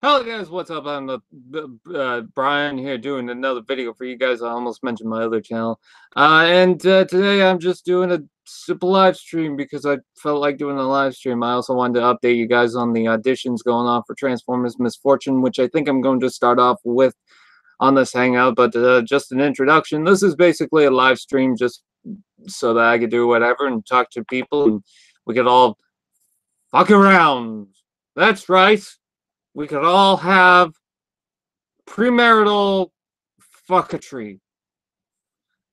Hello guys, what's up? I'm Brian here doing another video for you guys. I almost mentioned my other channel. Today I'm just doing a simple live stream because I felt like doing a live stream. I also wanted to update you guys on the auditions going on for Transformers Misfortune, which I think I'm going to start off with on this hangout, but just an introduction. This is basically a live stream just so that I could do whatever and talk to people and we could all fuck around. That's right. We could all have premarital fuckatry.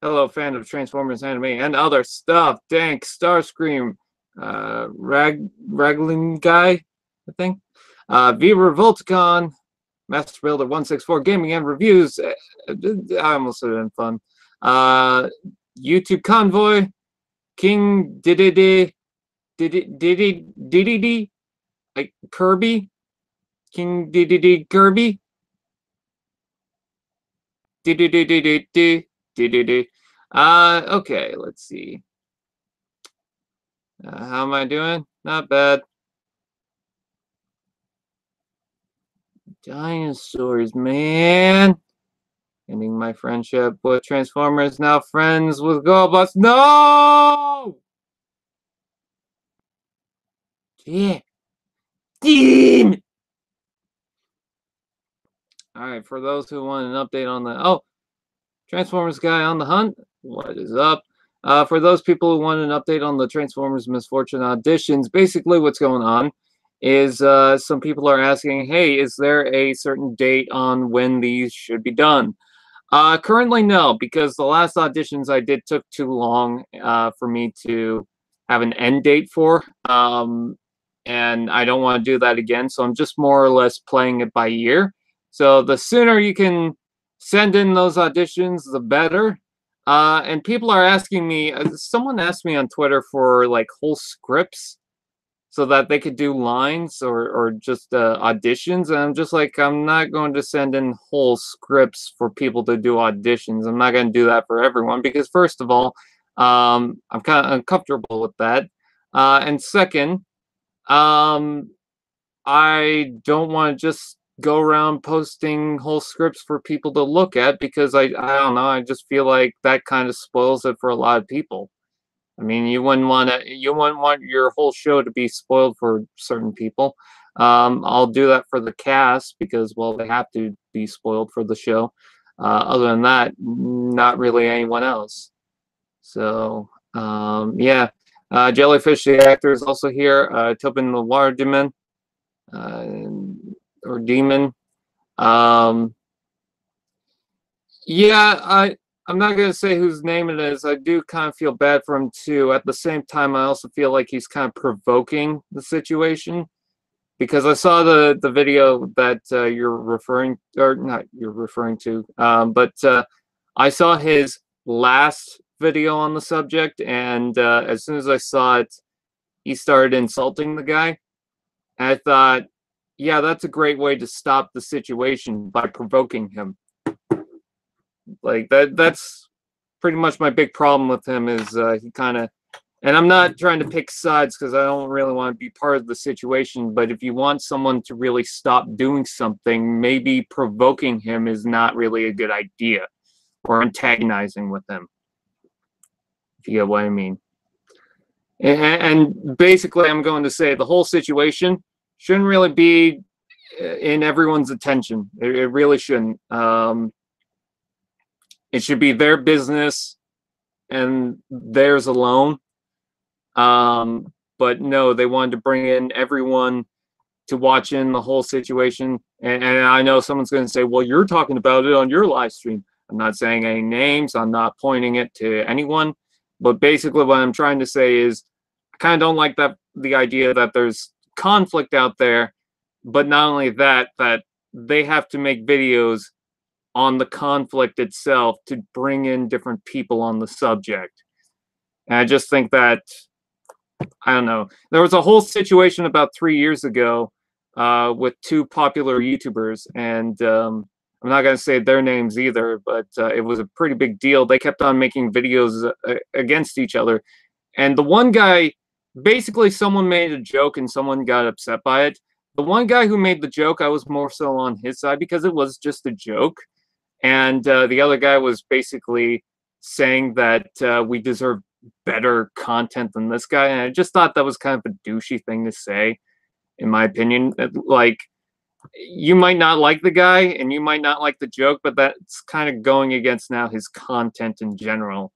Hello, fan of Transformers anime and other stuff. Dank, Starscream, Raglan Guy, I think. Viva Volticon, Master Builder 164, Gaming and Reviews. I almost said it in fun. YouTube Convoy, King Diddy, like Kirby. King D Kirby. Okay, let's see. How am I doing? Not bad. Dinosaurs, man. Ending my friendship with Transformers, now friends with Galvatron. No! Yeah. Damn! Alright, for those who want an update on the Transformers guy on the hunt, what is up? For those people who want an update on the Transformers Misfortune auditions, basically what's going on is some people are asking, hey, is there a certain date on when these should be done? Currently, no, because the last auditions I did took too long for me to have an end date for, and I don't want to do that again, so I'm just more or less playing it by ear. So the sooner you can send in those auditions, the better. And people are asking me, someone asked me on Twitter for like whole scripts so that they could do lines or just auditions. And I'm just like, I'm not going to send in whole scripts for people to do auditions. I'm not going to do that for everyone because first of all, I'm kind of uncomfortable with that. And second, I don't want to just go around posting whole scripts for people to look at because I don't know, I just feel like that kind of spoils it for a lot of people. I mean, you wouldn't want your whole show to be spoiled for certain people. I'll do that for the cast because, well, they have to be spoiled for the show. Other than that, not really anyone else. So, yeah. Jellyfish the actor is also here. Tobin the Water Demon. Or Demon. Yeah, I'm not going to say whose name it is. I do kind of feel bad for him too. At the same time, I also feel like he's kind of provoking the situation because I saw the video that you're referring, or not you're referring to, but I saw his last video on the subject, and as soon as I saw it, he started insulting the guy. And I thought, yeah, that's a great way to stop the situation by provoking him. Like that's pretty much my big problem with him is he kind of, and I'm not trying to pick sides because I don't really want to be part of the situation, but if you want someone to really stop doing something, maybe provoking him is not really a good idea, or antagonizing with him, if you get what I mean. And basically I'm going to say the whole situation shouldn't really be in everyone's attention. It really shouldn't. It should be their business and theirs alone. But no, they wanted to bring in everyone to watch in the whole situation. And I know someone's going to say, well, you're talking about it on your live stream. I'm not saying any names. I'm not pointing it to anyone. But basically what I'm trying to say is I kind of don't like the idea that there's conflict out there, but not only that, that they have to make videos on the conflict itself to bring in different people on the subject. And I just think that, I don't know, there was a whole situation about 3 years ago with two popular YouTubers, and I'm not going to say their names either, but it was a pretty big deal. They kept on making videos against each other, and the one guy, basically someone made a joke and someone got upset by it, the one guy who made the joke, I was more so on his side because it was just a joke. And the other guy was basically saying that we deserve better content than this guy. And I just thought that was kind of a douchey thing to say, in my opinion. Like, you might not like the guy and you might not like the joke, but that's kind of going against now his content in general.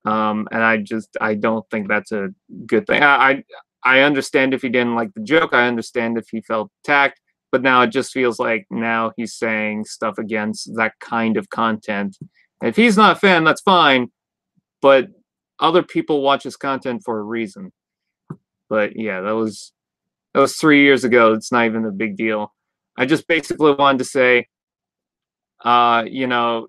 And I don't think that's a good thing. I understand if he didn't like the joke. I understand if he felt attacked. But now it just feels like now he's saying stuff against that kind of content. And if he's not a fan, that's fine. But other people watch his content for a reason. But yeah, that was 3 years ago. It's not even a big deal. I just basically wanted to say, you know,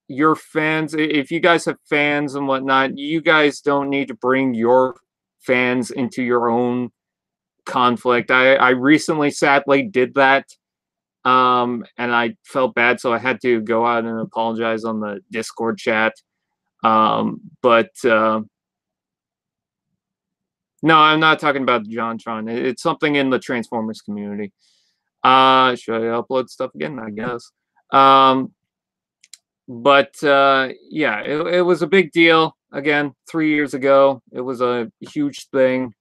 your fans, if you guys have fans and whatnot, you guys don't need to bring your fans into your own conflict. I recently sadly did that, and I felt bad, so I had to go out and apologize on the Discord chat. But no, I'm not talking about JonTron. It's something in the Transformers community. Should I upload stuff again? I guess. But yeah, it was a big deal. Again, 3 years ago, it was a huge thing.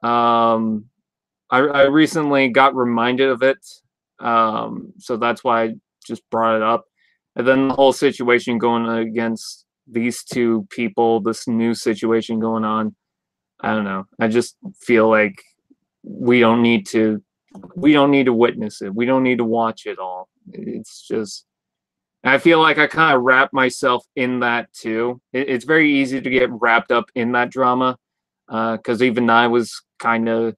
I recently got reminded of it, so that's why I just brought it up. And then the whole situation going against these two people, this new situation going on, I don't know. I just feel like we don't need to witness it. We don't need to watch it all. It's just, I feel like I kind of wrap myself in that too. It's very easy to get wrapped up in that drama, because even I was kind of,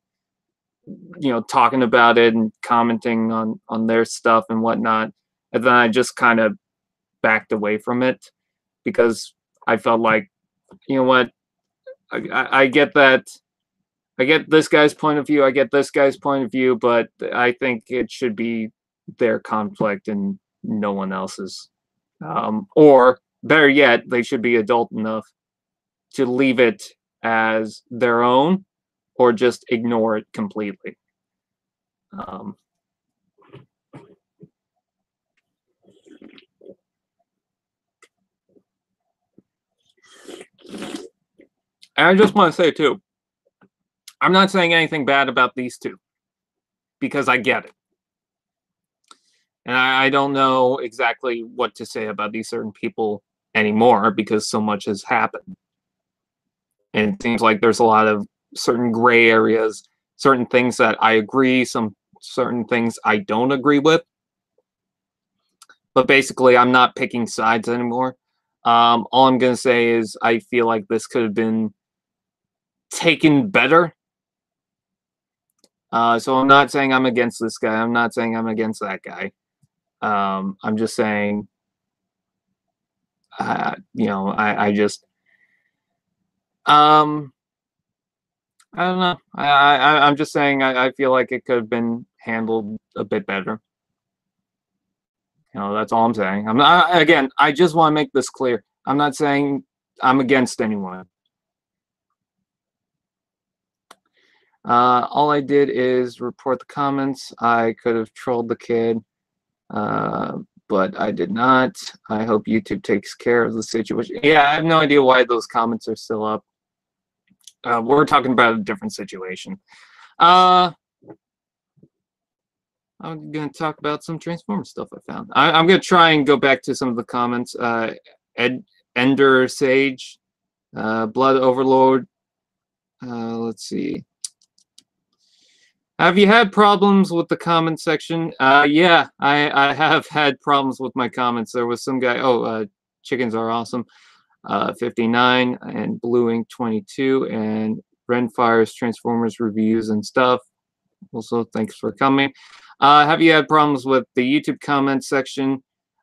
you know, talking about it and commenting on their stuff and whatnot, and then I just kind of backed away from it because I felt like, you know what, I get that. I get this guy's point of view. I get this guy's point of view, but I think it should be their conflict and no one else's. Or better yet, they should be adult enough to leave it as their own or just ignore it completely. And I just want to say too, I'm not saying anything bad about these two because I get it. And I don't know exactly what to say about these certain people anymore because so much has happened. And it seems like there's a lot of certain gray areas, certain things that I agree, some certain things I don't agree with. But basically, I'm not picking sides anymore. All I'm going to say is I feel like this could have been taken better. So I'm not saying I'm against this guy. I'm not saying I'm against that guy. I'm just saying, you know, I just, I don't know. I'm just saying I feel like it could have been handled a bit better. You know, that's all I'm saying. I'm not, again, I just want to make this clear. I'm not saying I'm against anyone. All I did is report the comments. I could have trolled the kid, but I did not. I hope YouTube takes care of the situation. Yeah, I have no idea why those comments are still up. We're talking about a different situation. I'm going to talk about some Transformers stuff I found. I'm going to try and go back to some of the comments. Ender Sage, Blood Overlord. Let's see. Have you had problems with the comment section? Yeah, I have had problems with my comments. There was some guy, chickens are awesome, 59, and Blue Ink 22, and Renfire's Transformers reviews and stuff. Also, thanks for coming. Have you had problems with the YouTube comment section?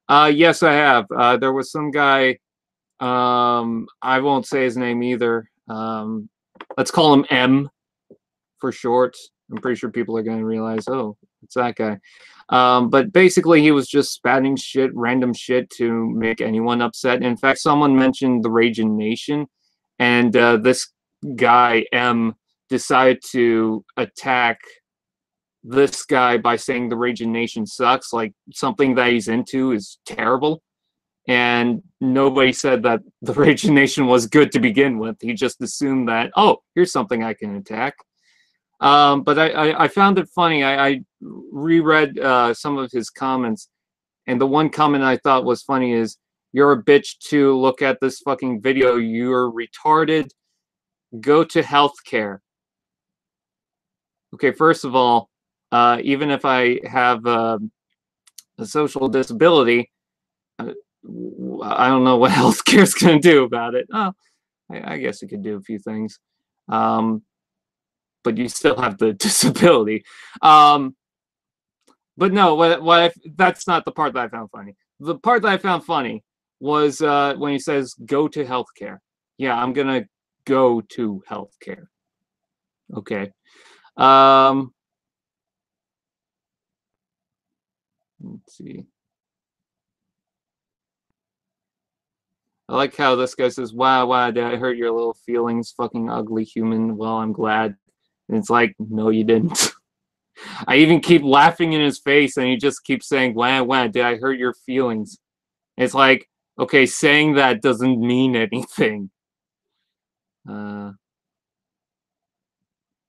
Yes, I have. There was some guy, I won't say his name either. Let's call him M for short. I'm pretty sure people are going to realize, oh, it's that guy. But basically, he was just spouting shit, random shit to make anyone upset. In fact, someone mentioned the Raging Nation, and this guy, M, decided to attack this guy by saying the Raging Nation sucks, like something that he's into is terrible. And nobody said that the Raging Nation was good to begin with. He just assumed that, oh, here's something I can attack. But I found it funny. I reread some of his comments, and the one comment I thought was funny is, "You're a bitch to look at this fucking video. You're retarded. Go to healthcare." Okay, first of all, even if I have a social disability, I don't know what healthcare is going to do about it. Oh, I guess it could do a few things. But you still have the disability. But no, that's not the part that I found funny. The part that I found funny was when he says, go to healthcare. Yeah, I'm going to go to healthcare. Okay. Let's see. I like how this guy says, wow, did I hurt your little feelings, fucking ugly human? Well, I'm glad. And it's like, no, you didn't. I even keep laughing in his face, and he just keeps saying, wow, did I hurt your feelings? It's like, okay, saying that doesn't mean anything.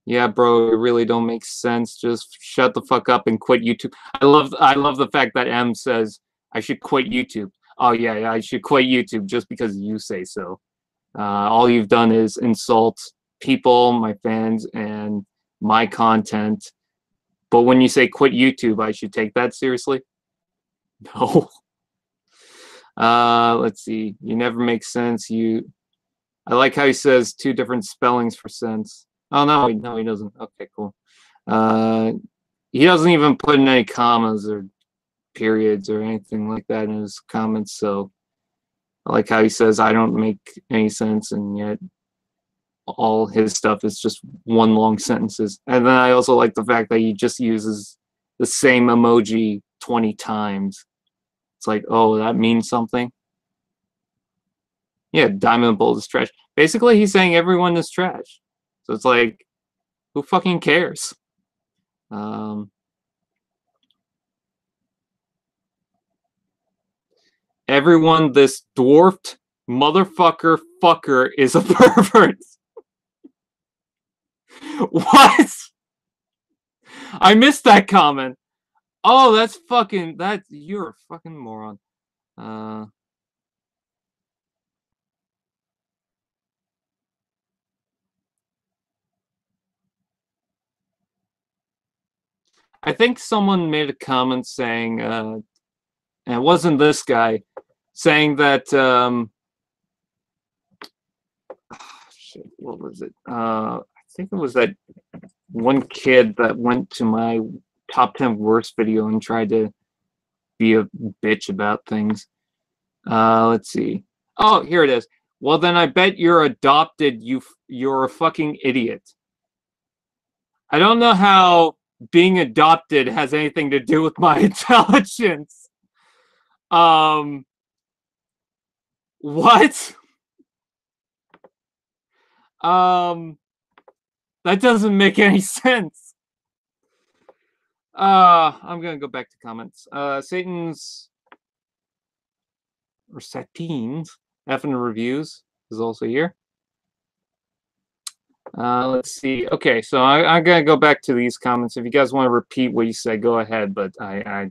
Yeah, bro, it really don't make sense. Just shut the fuck up and quit YouTube. I love the fact that M says I should quit YouTube. Oh yeah, I should quit YouTube just because you say so. All you've done is insult people, my fans, and my content. But when you say quit YouTube, I should take that seriously? No. Let's see. You never make sense. I like how he says 2 different spellings for sense. Oh no, he doesn't. Okay, cool. He doesn't even put in any commas or periods or anything like that in his comments. So I like how he says I don't make any sense, and yet all his stuff is just one long sentences. And then I also like the fact that he just uses the same emoji 20 times. It's like, oh, that means something. Yeah, Diamond Bolt is trash. Basically, he's saying everyone is trash. So it's like, who fucking cares? Everyone, this dwarfed motherfucker fucker is a pervert. What? I missed that comment. Oh, that's fucking, you're a fucking moron. I think someone made a comment saying, and it wasn't this guy, saying that, shit, what was it? I think it was that one kid that went to my top 10 worst video and tried to be a bitch about things. Let's see. Oh, here it is. Well, then I bet you're adopted. You're a fucking idiot. I don't know how being adopted has anything to do with my intelligence. What? That doesn't make any sense. I'm gonna go back to comments. Satan's F in the reviews is also here. Let's see. Okay, so I'm gonna go back to these comments. If you guys want to repeat what you said, go ahead. But I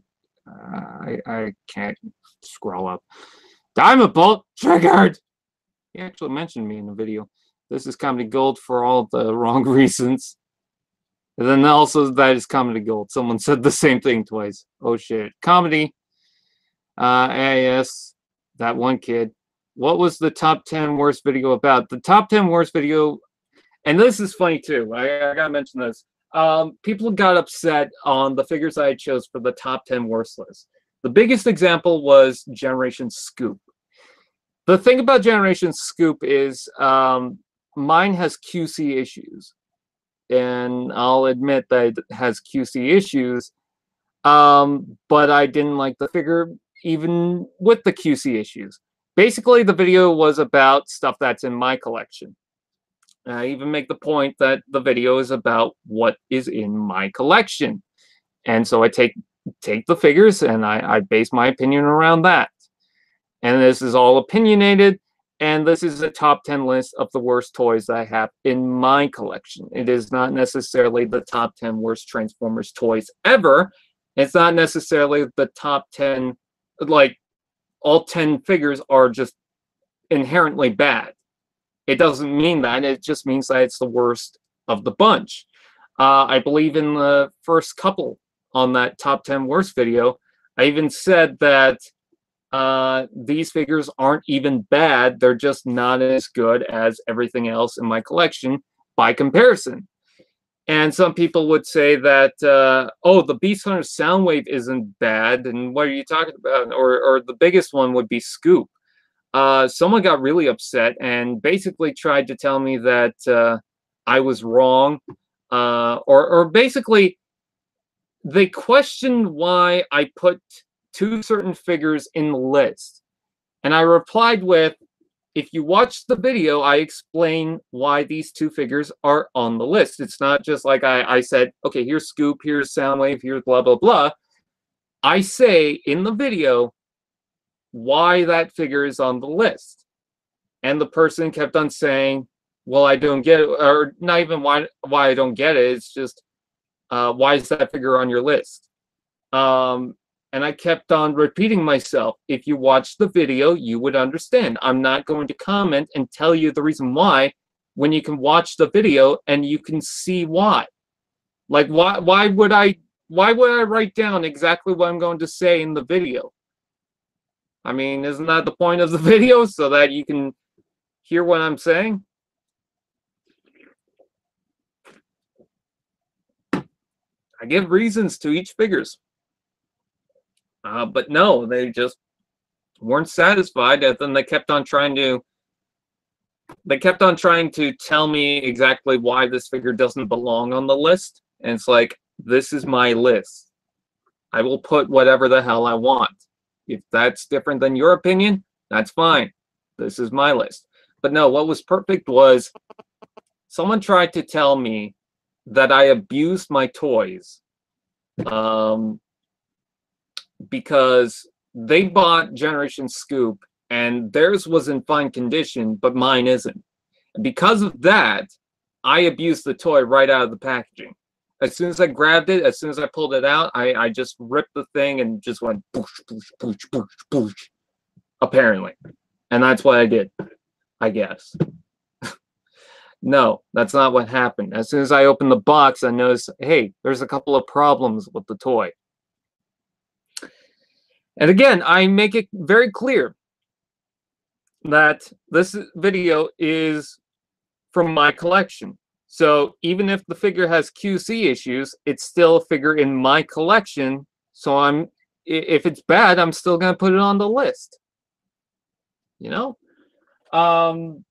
can't scroll up. Diamond Bolt triggered. He actually mentioned me in the video. This is comedy gold for all the wrong reasons. And then also that is comedy gold. Someone said the same thing twice. Oh shit. Comedy. AIS. That one kid. What was the top 10 worst video about? The top 10 worst video, and this is funny too. I gotta mention this. People got upset on the figures I chose for the top 10 worst list. The biggest example was Generation Scoop. The thing about Generation Scoop is mine has QC issues. And I'll admit that it has QC issues. But I didn't like the figure even with the QC issues. Basically, the video was about stuff that's in my collection. I even make the point that the video is about what is in my collection. And so I take the figures and I base my opinion around that. And this is all opinionated, and this is a top 10 list of the worst toys that I have in my collection. It is not necessarily the top 10 worst Transformers toys ever. It's not necessarily the top 10, like, all 10 figures are just inherently bad. It doesn't mean that. It just means that it's the worst of the bunch. I believe in the first couple on that top 10 worst video, I even said that these figures aren't even bad. They're just not as good as everything else in my collection by comparison. And some people would say that, oh, the Beast Hunter Soundwave isn't bad, and what are you talking about? Or the biggest one would be Scoop. Someone got really upset and basically tried to tell me that I was wrong, or basically they questioned why I put two certain figures in the list. And I replied with, if you watch the video, I explain why these two figures are on the list. It's not just like I said, okay, here's Scoop, here's Soundwave, here's blah, blah, blah. I say in the video why that figure is on the list. And the person kept on saying, well, I don't get it, or not even why I don't get it. It's just, why is that figure on your list? And I kept on repeating myself. If you watch the video, you would understand. I'm not going to comment and tell you the reason why when you can watch the video and you can see why. Like, why would I write down exactly what I'm going to say in the video? I mean, isn't that the point of the video, so that you can hear what I'm saying? I give reasons to each figures. But no, they just weren't satisfied, and then they kept on trying to tell me exactly why this figure doesn't belong on the list. And it's like, this is my list. I will put whatever the hell I want. If that's different than your opinion, that's fine. This is my list. But no, what was perfect was someone tried to tell me that I abused my toys. Because they bought Generation Scoop and theirs was in fine condition, but mine isn't. And because of that, I abused the toy right out of the packaging. As soon as I grabbed it, as soon as I pulled it out, I just ripped the thing and just went poosh, poosh, poosh, poosh, poosh, apparently. And that's what I did, I guess. No, that's not what happened. As soon as I opened the box, I noticed, hey, there's a couple of problems with the toy. And again, I make it very clear that this video is from my collection. So even if the figure has QC issues, it's still a figure in my collection. So if it's bad, I'm still going to put it on the list. You know? And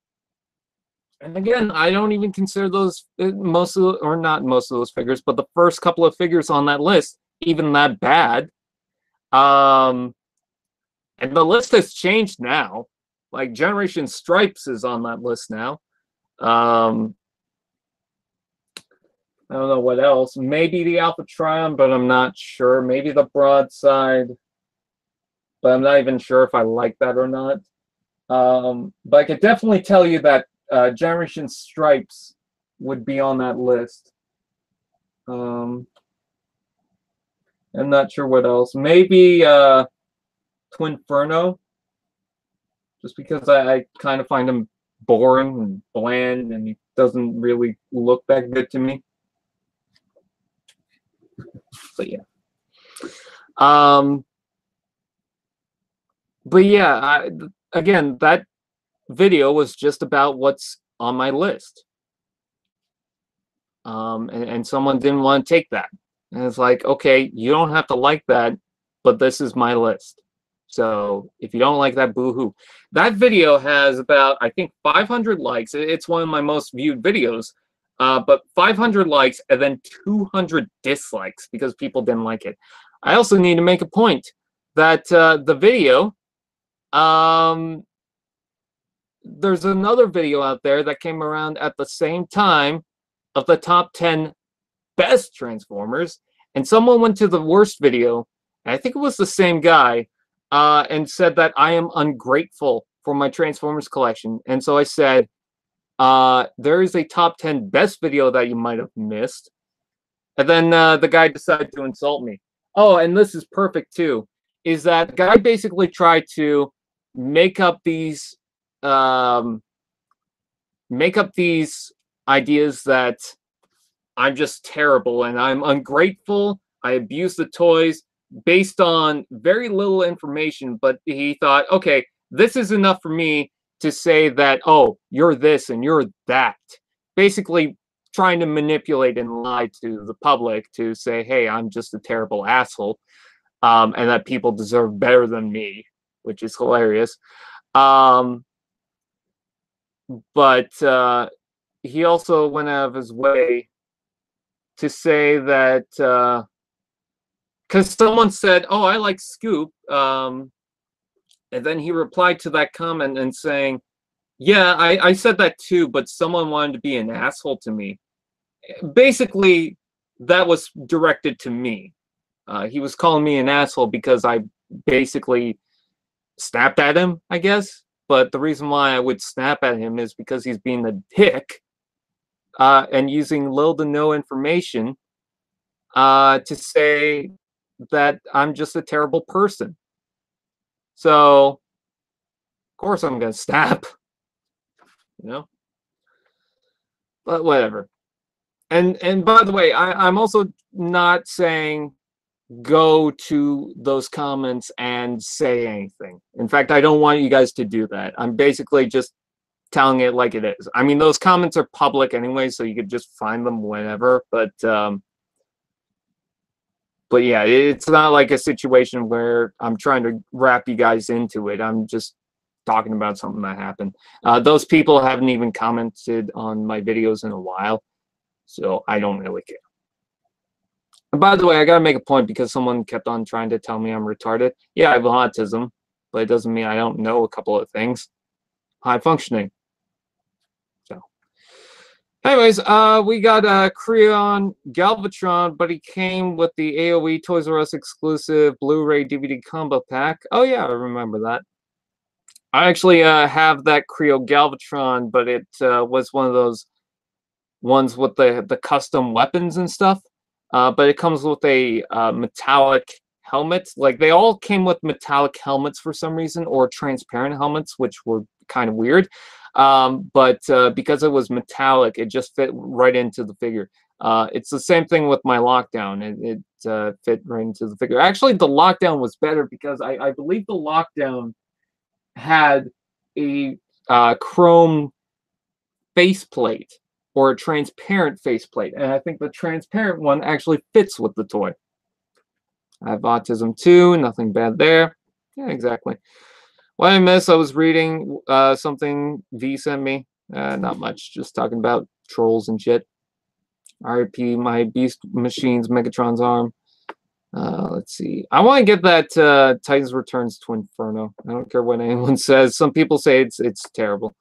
again, I don't even consider those, not most of those figures, but the first couple of figures on that list even that bad. And the list has changed now. Like Generation Stripes is on that list now. I don't know what else. Maybe the Alpha Trion, but I'm not sure. Maybe the Broadside, but I'm not even sure if I like that or not. But I could definitely tell you that Generation Stripes would be on that list. I'm not sure what else. Maybe Twinferno, just because I kind of find him boring and bland, and he doesn't really look that good to me. But yeah. But yeah, again, that video was just about what's on my list. And someone didn't want to take that. And it's like, okay, you don't have to like that, but this is my list. So if you don't like that, boo-hoo. That video has about, I think, 500 likes. It's one of my most viewed videos. But 500 likes and then 200 dislikes because people didn't like it. I also need to make a point that the video, there's another video out there that came around at the same time of the top 10 best Transformers, And someone went to the worst video, and I think it was the same guy, and said that I am ungrateful for my Transformers collection. And so I said, there is a top 10 best video that you might have missed. And then the guy decided to insult me. Oh, and this is perfect too, is that the guy basically tried to make up these ideas that I'm just terrible and I'm ungrateful. I abuse the toys based on very little information, but he thought, okay, this is enough for me to say that, oh, you're this and you're that. Basically trying to manipulate and lie to the public to say, hey, I'm just a terrible asshole, and that people deserve better than me, which is hilarious. But he also went out of his way to say that, because someone said, oh, I like Scoop, and then he replied to that comment and saying, yeah, I said that too, but someone wanted to be an asshole to me. Basically, that was directed to me. He was calling me an asshole because I basically snapped at him, I guess. But the reason why I would snap at him is because he's being a dick and using little to no information to say that I'm just a terrible person. So, of course, I'm going to snap. You know? But whatever. And by the way, I'm also not saying go to those comments and say anything. In fact, I don't want you guys to do that. I'm basically just telling it like it is. I mean, those comments are public anyway, so you could just find them whenever. But yeah, it's not like a situation where I'm trying to wrap you guys into it. I'm just talking about something that happened. Those people haven't even commented on my videos in a while, so I don't really care. And by the way, I gotta make a point because someone kept on trying to tell me I'm retarded. Yeah, I have autism, but it doesn't mean I don't know a couple of things. High functioning. So, anyways, we got Creon Galvatron, but he came with the AOE Toys R Us exclusive Blu-ray DVD combo pack. Oh yeah, I remember that. I actually have that Creon Galvatron, but it was one of those ones with the custom weapons and stuff. But it comes with a metallic helmet. Like, they all came with metallic helmets for some reason, or transparent helmets, which were kind of weird. But because it was metallic, it just fit right into the figure. It's the same thing with my Lockdown. It fit right into the figure. Actually, the Lockdown was better because I believe the Lockdown had a chrome faceplate, or a transparent faceplate, and I think the transparent one actually fits with the toy. I have autism too, nothing bad there. Yeah, exactly. What I missed, I was reading something V sent me. Not much, just talking about trolls and shit. RIP my Beast Machines Megatron's arm. Let's see. I want to get that Titans Returns to Inferno. I don't care what anyone says. Some people say it's terrible.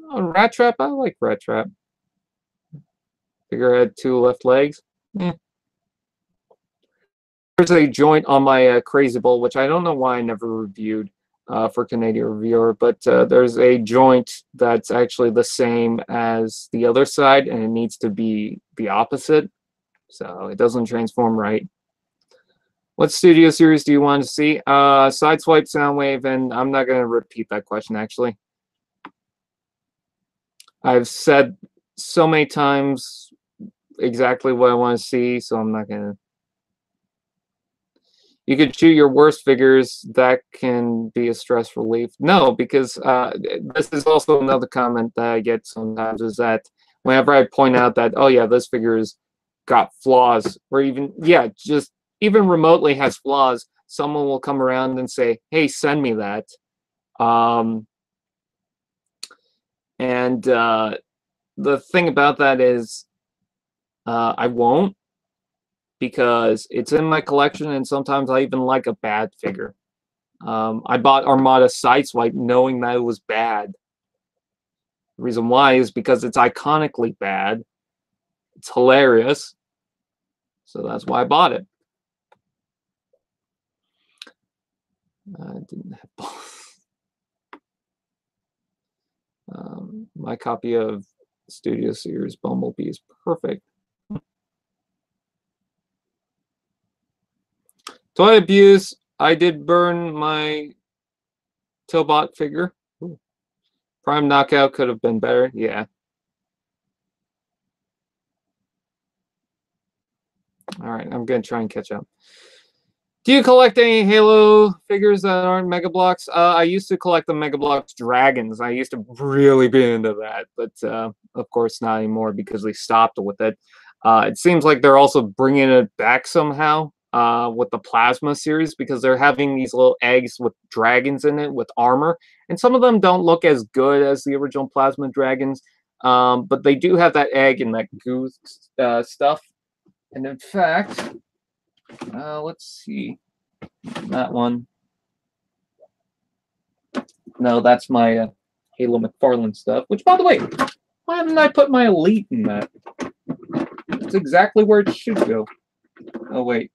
Oh, Rat Trap? I like Rat Trap. Figure had 2 left legs. There's a joint on my Crazy Bull, which I don't know why I never reviewed for Canadian Reviewer, but there's a joint that's actually the same as the other side, and it needs to be the opposite, so it doesn't transform right. What studio series do you want to see? Sideswipe, Soundwave, and I'm not going to repeat that question, actually. I've said so many times exactly what I want to see, so I'm not gonna. You could shoot your worst figures. That can be a stress relief. No, because this is also another comment that I get sometimes, is that whenever I point out that, oh yeah, this figure's got flaws, or even, yeah, just even remotely has flaws, someone will come around and say, hey, send me that. And the thing about that is, I won't, because it's in my collection, and sometimes I even like a bad figure. I bought Armada Sideswipe knowing that it was bad. The reason why is because it's iconically bad. It's hilarious. So that's why I bought it. I didn't have both. My copy of Studio Series Bumblebee is perfect. Toy abuse. I did burn my Tillbot figure. Ooh. Prime Knockout could have been better. Yeah. All right, I'm going to try and catch up. Do you collect any Halo figures that aren't Mega Bloks? I used to collect the Mega Bloks dragons. I used to really be into that, but of course not anymore because they stopped with it. It seems like they're also bringing it back somehow with the Plasma series because they're having these little eggs with dragons in it with armor, and some of them don't look as good as the original Plasma dragons, but they do have that egg and that goo stuff. And in fact, let's see, that one. No, that's my Halo McFarlane stuff. Which, by the way, why haven't I put my Elite in that? That's exactly where it should go. Oh wait,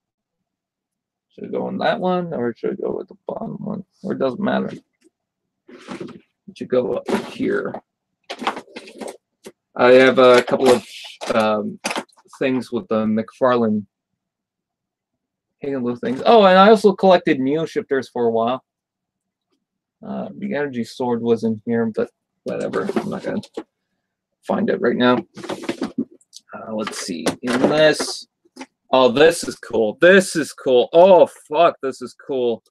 should it go on that one, or should it go with the bottom one? Or it doesn't matter. It should go up here. I have a couple of things with the McFarlane Halo things. Oh, and I also collected Neo Shifters for a while. The Energy Sword was in here, but whatever. I'm not going to find it right now. Let's see. In this. Oh, this is cool. This is cool. Oh, fuck. This is cool.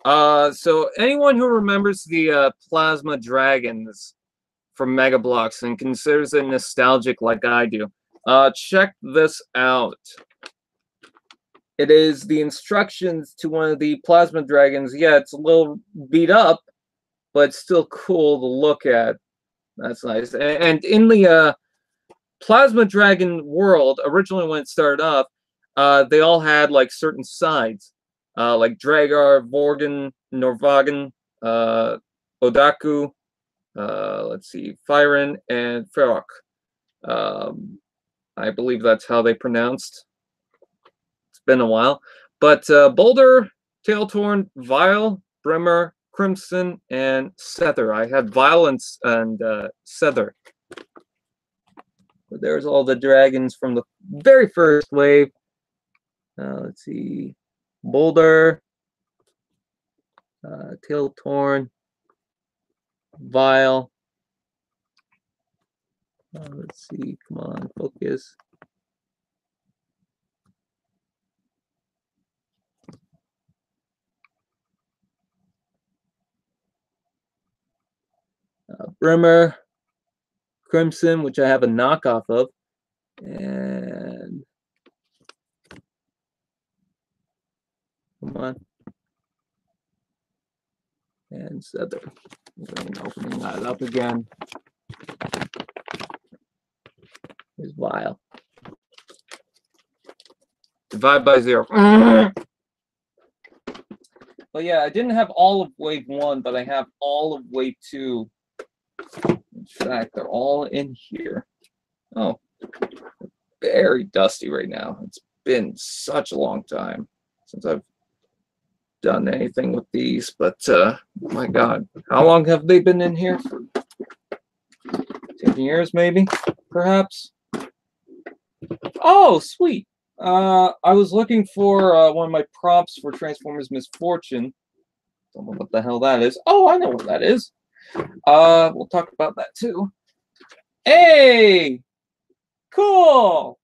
So anyone who remembers the Plasma Dragons from Mega Bloks and considers it nostalgic like I do, check this out. It is the instructions to one of the Plasma Dragons. Yeah, it's a little beat up, but still cool to look at. That's nice. And in the Plasma Dragon world, originally when it started off, they all had like certain sides, like Dragar, Vorgan, Norvagan, Odaku, let's see, Fyron, and Ferroc. I believe that's how they pronounced. It's been a while. But Boulder, Tailtorn, Vile, Brimmer, Crimson, and Sether. I had Violence and Sether. But there's all the dragons from the very first wave. Let's see. Boulder, Tailtorn, Vile. Let's see. Come on, focus. Brimmer, Crimson, which I have a knockoff of, and come on, and Sether. Opening that up again. Here's Vile. Divide by 0. But yeah, I didn't have all of Wave 1, but I have all of Wave 2. In fact, they're all in here. Oh, very dusty right now. It's been such a long time since I've done anything with these, but my God, how long have they been in here? For 10 years, maybe, perhaps. Oh, sweet. I was looking for one of my props for Transformers Misfortune. Don't know what the hell that is. Oh, I know what that is. We'll talk about that too. Hey, cool.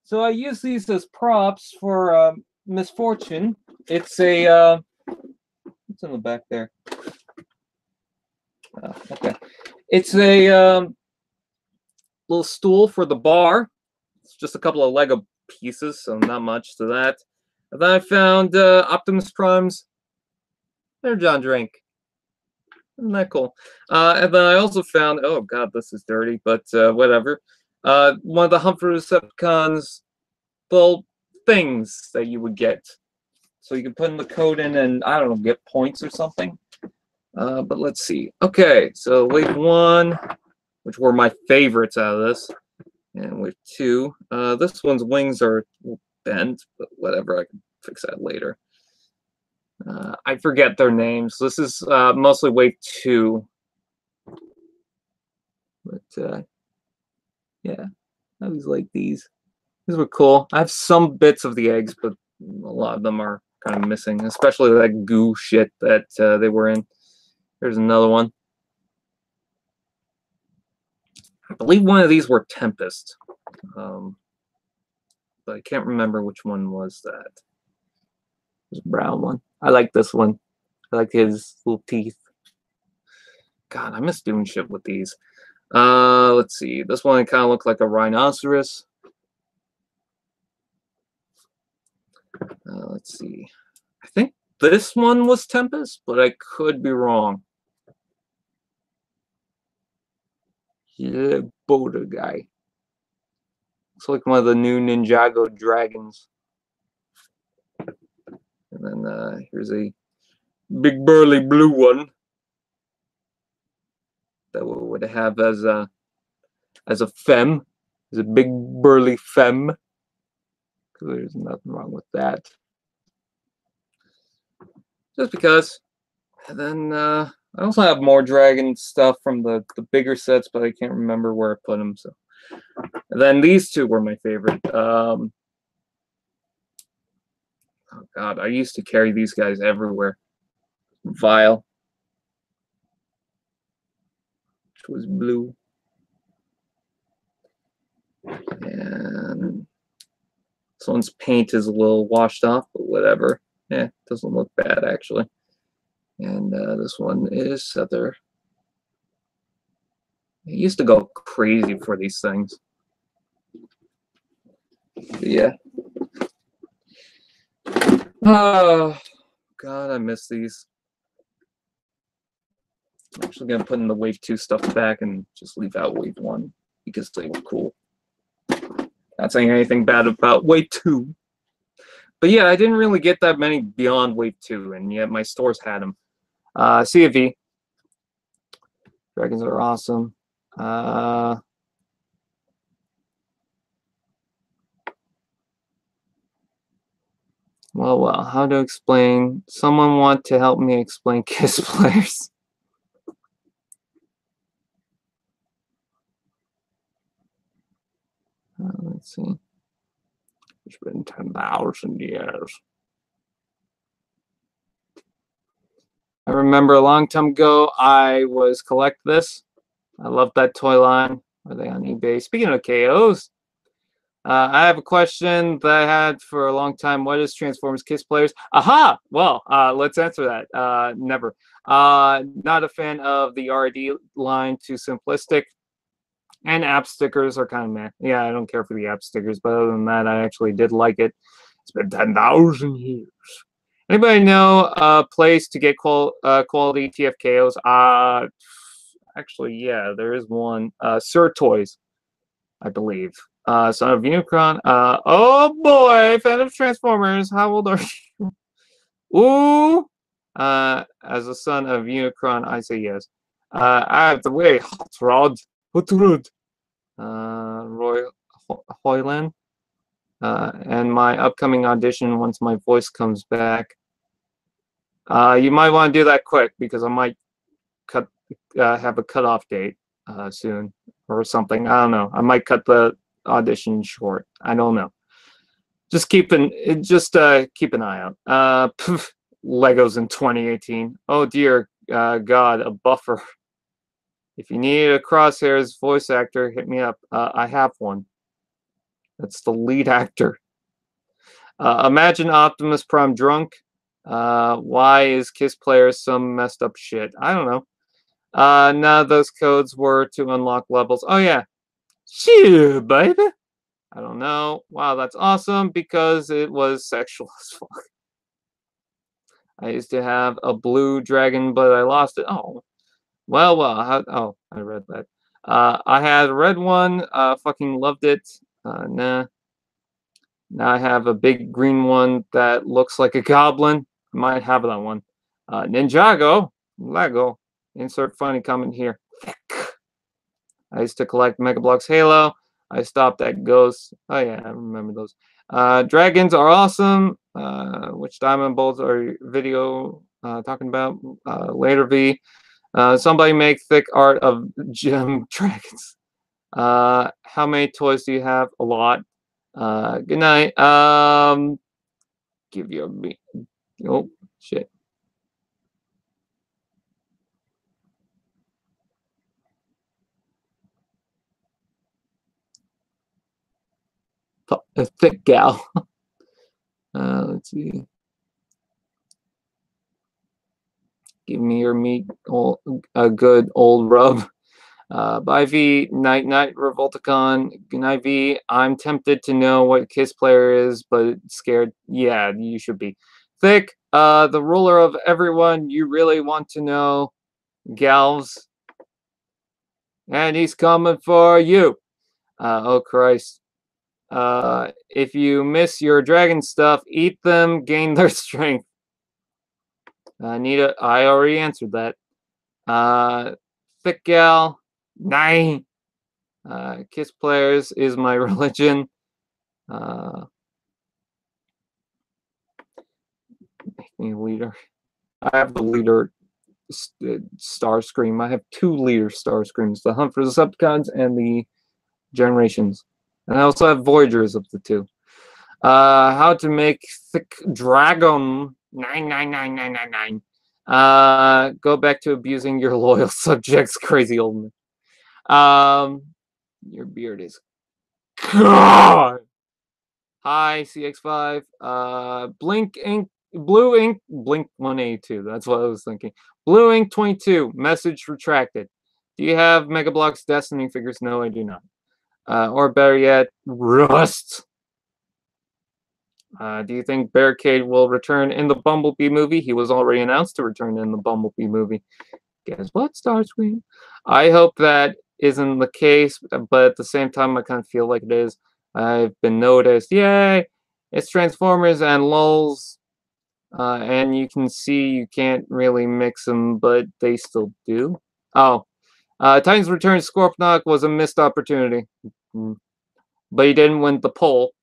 So I use these as props for Misfortune. It's a what's in the back there? Okay, it's a little stool for the bar. It's just a couple of Lego pieces, so not much to that. And then I found Optimus Prime's John Drink. Isn't that cool? And then I also found, oh God, this is dirty, but whatever. One of the Humphrey Decepticons little things that you would get. So you can put in the code in and, I don't know, get points or something. But let's see. Okay, so Wave 1, which were my favorites out of this. And wave 2. This one's wings are bent, but whatever. I can fix that later. I forget their names. This is mostly wave 2. But yeah, I always like these. These were cool. I have some bits of the eggs, but a lot of them are kind of missing, especially that goo shit that they were in. There's another one. I believe one of these were Tempest. But I can't remember which one was that. There's a brown one. I like this one. I like his little teeth. God, I miss doing shit with these. Let's see. This one kind of looked like a rhinoceros. Let's see. I think this one was Tempest, but I could be wrong. Yeah, Boulder guy. Looks like one of the new Ninjago dragons. And then here's a big burly blue one that we would have as a femme, as a big burly femme. There's nothing wrong with that. Just because. And then I also have more dragon stuff from the bigger sets, but I can't remember where I put them. So, and then these two were my favorite. Oh God, I used to carry these guys everywhere. Vile, which was blue, and this one's paint is a little washed off, but whatever. Yeah, doesn't look bad actually. And this one is Heather. I used to go crazy for these things. But yeah. Oh, God, I miss these. I'm actually going to put in the Wave 2 stuff back and just leave out Wave 1 because they were cool. Not saying anything bad about Wave 2. But yeah, I didn't really get that many beyond Wave 2, and yet my stores had them. C of V. Dragons are awesome. Well, how to explain? Someone want to help me explain KISS players. Let's see. It's been 10,000 years. I remember a long time ago, I was collect this. I love that toy line. Are they on eBay? Speaking of KOs, I have a question that I had for a long time. What is Transformers KISS players? Aha! Well, let's answer that. Never. Not a fan of the RD line, too simplistic. And app stickers are kind of meh. Yeah, I don't care for the app stickers, but other than that, I actually did like it. It's been 10,000 years. Anybody know a place to get quality TFKOs? Actually, yeah, there is one. Sir Toys, I believe. Son of Unicron. Oh boy, fan of Transformers. How old are you? Ooh. As a son of Unicron, I say yes. I have the way. Hot Rod. Roy Hoyland. And my upcoming audition once my voice comes back. You might want to do that quick because I might have a cutoff date soon or something. I don't know. I might cut the audition short. I don't know. Just keep an eye out. Legos in 2018. Oh dear God, a buffer. If you need a Crosshair's voice actor, hit me up. I have one. That's the lead actor. Imagine Optimus Prime drunk. Why is KISS players some messed up shit? I don't know. None of those codes were to unlock levels. Oh yeah. Shit, baby. I don't know. Wow, that's awesome because it was sexual as fuck. I used to have a blue dragon, but I lost it. Oh. Well. Oh, I read that. I had a red one. Fucking loved it. Nah. Now I have a big green one that looks like a goblin. I might have that one. Ninjago. Lego. Insert funny comment here. I used to collect Mega Bloks Halo. I stopped at Ghosts. Oh yeah, I remember those. Dragons are awesome. Which diamond bolts are video talking about? Later V. Somebody make thick art of gem dragons. How many toys do you have? A lot. Good night. Give you a me. Oh shit. A thick gal. Let's see. Give me your meat, a good old rub. Bye V, Night Night Revolticon. Good night V. I'm tempted to know what Kiss player is, but scared. Yeah, you should be. Thick, the ruler of everyone. You really want to know, gals. And he's coming for you. Oh Christ. If you miss your dragon stuff, eat them, gain their strength. Nita, I already answered that. Thick gal, nine. Kiss players is my religion. Make me a leader. I have the leader star scream. I have 2 leader star screams: the Hunt for the Decepticons and the Generations. And I also have Voyagers of the 2. How to make thick dragon 99999. Go back to abusing your loyal subjects, crazy old man. Your beard is God. Hi, CX5. Blink ink, blue ink, blink 182. That's what I was thinking. Blue ink 22. Message retracted. Do you have Mega Bloks Destiny figures? No, I do not. Or better yet, Rust. Do you think Barricade will return in the Bumblebee movie? He was already announced to return in the Bumblebee movie. Guess what, Starscream? I hope that isn't the case, but at the same time, I kind of feel like it is. I've been noticed. Yay! It's Transformers and lulz. And you can see you can't really mix them, but they still do. Oh. Titans Return Scorponok was a missed opportunity. But he didn't win the poll.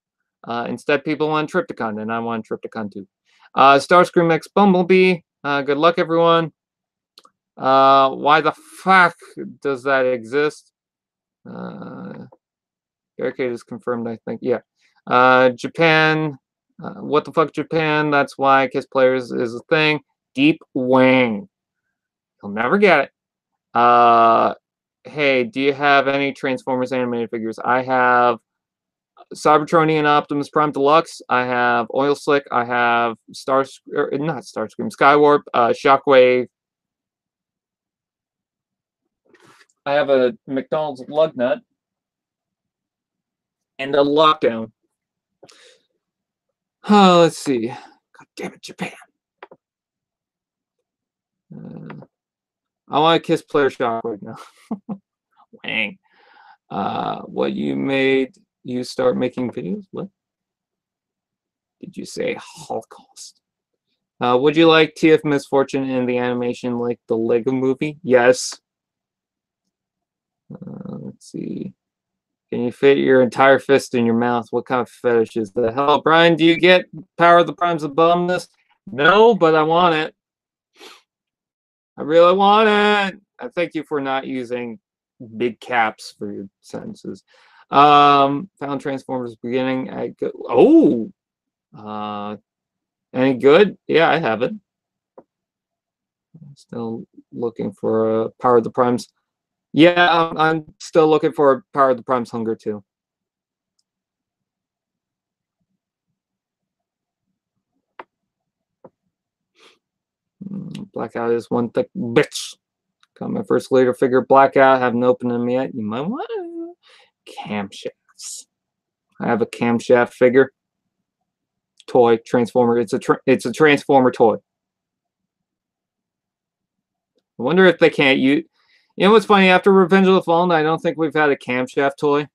Instead, people want Trypticon, and I want Trypticon too. Starscream X Bumblebee. Good luck, everyone. Why the fuck does that exist? Barricade is confirmed, I think. Yeah. Japan. What the fuck, Japan? That's why Kiss Players is a thing. Deep Wing. You'll never get it. Hey, do you have any Transformers animated figures? I have Cybertronian Optimus Prime Deluxe. I have Oil Slick. I have not Starscream, Skywarp, Shockwave. I have a McDonald's lug nut and a lockdown. Let's see. God damn it, Japan. I want to Kiss Player Shockwave now. Wang. What you made you start making videos? What did you say? Holocaust. Would you like TF Misfortune in the animation like the Lego movie? Yes. Let's see. Can you fit your entire fist in your mouth? What kind of fetish is that? Hello, Brian. Do you get Power of the Primes above this? No, but I want it. I really want it. I thank you for not using big caps for your sentences. Found Transformers beginning. Any good? Yeah, I have it. I'm still looking for Power of the Primes. Yeah, I'm still looking for Power of the Primes Hunger too. Blackout is one thick bitch. Got my first leader figure, Blackout. Haven't opened them yet. You might want camshafts. I have a camshaft figure. Toy Transformer. It's a Transformer toy. I wonder if they can't use. You know what's funny? After Revenge of the Fallen, I don't think we've had a camshaft toy.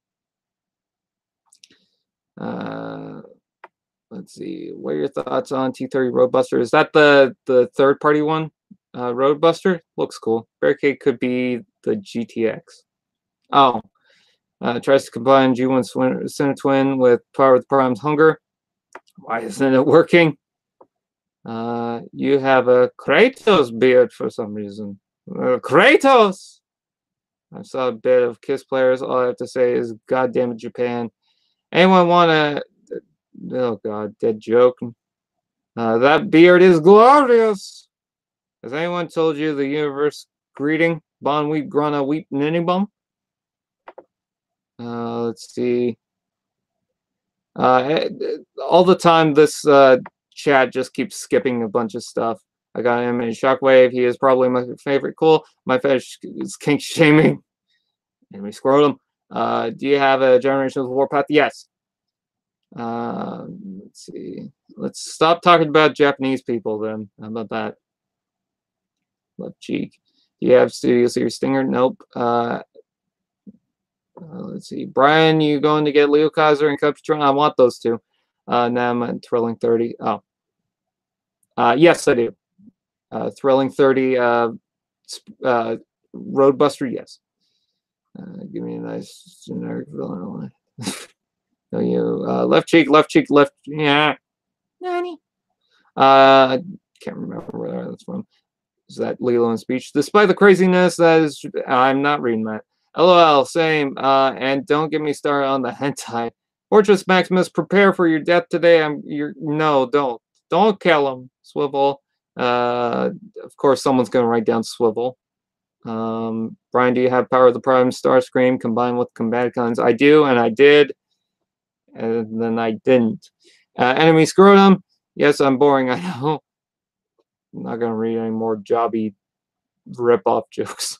Let's see. What are your thoughts on T30 Roadbuster? Is that the third-party one? Roadbuster looks cool. Barricade could be the GTX. Oh, Tries to combine G1 Center Twin with Power of the Prime's Hunger. Why isn't it working? You have a Kratos beard for some reason. Kratos! I saw a bit of Kiss players. All I have to say is, God damn it, Japan. Anyone want to... Oh, God, dead joke. That beard is glorious! Has anyone told you the universe greeting? Bon weep, grana weep, ninny bum? Let's see. All the time, this chat just keeps skipping a bunch of stuff. I got him in Shockwave. He is probably my favorite. Cool. My fetish is kink shaming. And we scrolled him. Do you have a Generations Warpath? Yes. Let's see. Let's stop talking about Japanese people then. How about that? Left cheek. Do you have Studio Series Stinger? Nope. Let's see. Brian, you going to get Leo Kaiser and Cuptron? I want those two. Now I'm at Thrilling 30. Oh. Yes, I do. Thrilling 30. Roadbuster, yes. Give me a nice generic villain. No, you left cheek, left. Yeah. Nanny. Can't remember where that's from. Is that Lilo in speech? Despite the craziness, that is. I'm not reading that. LOL, same. And don't get me started on the hentai. Fortress Maximus, prepare for your death today. No, don't kill him. Swivel. Of course, someone's gonna write down Swivel. Brian, do you have Power of the Prime Starscream combined with Combaticons? I do, and I did, and then I didn't. Enemy Scrotum. Yes, I'm boring. I know. I'm not gonna read any more jobby rip-off jokes.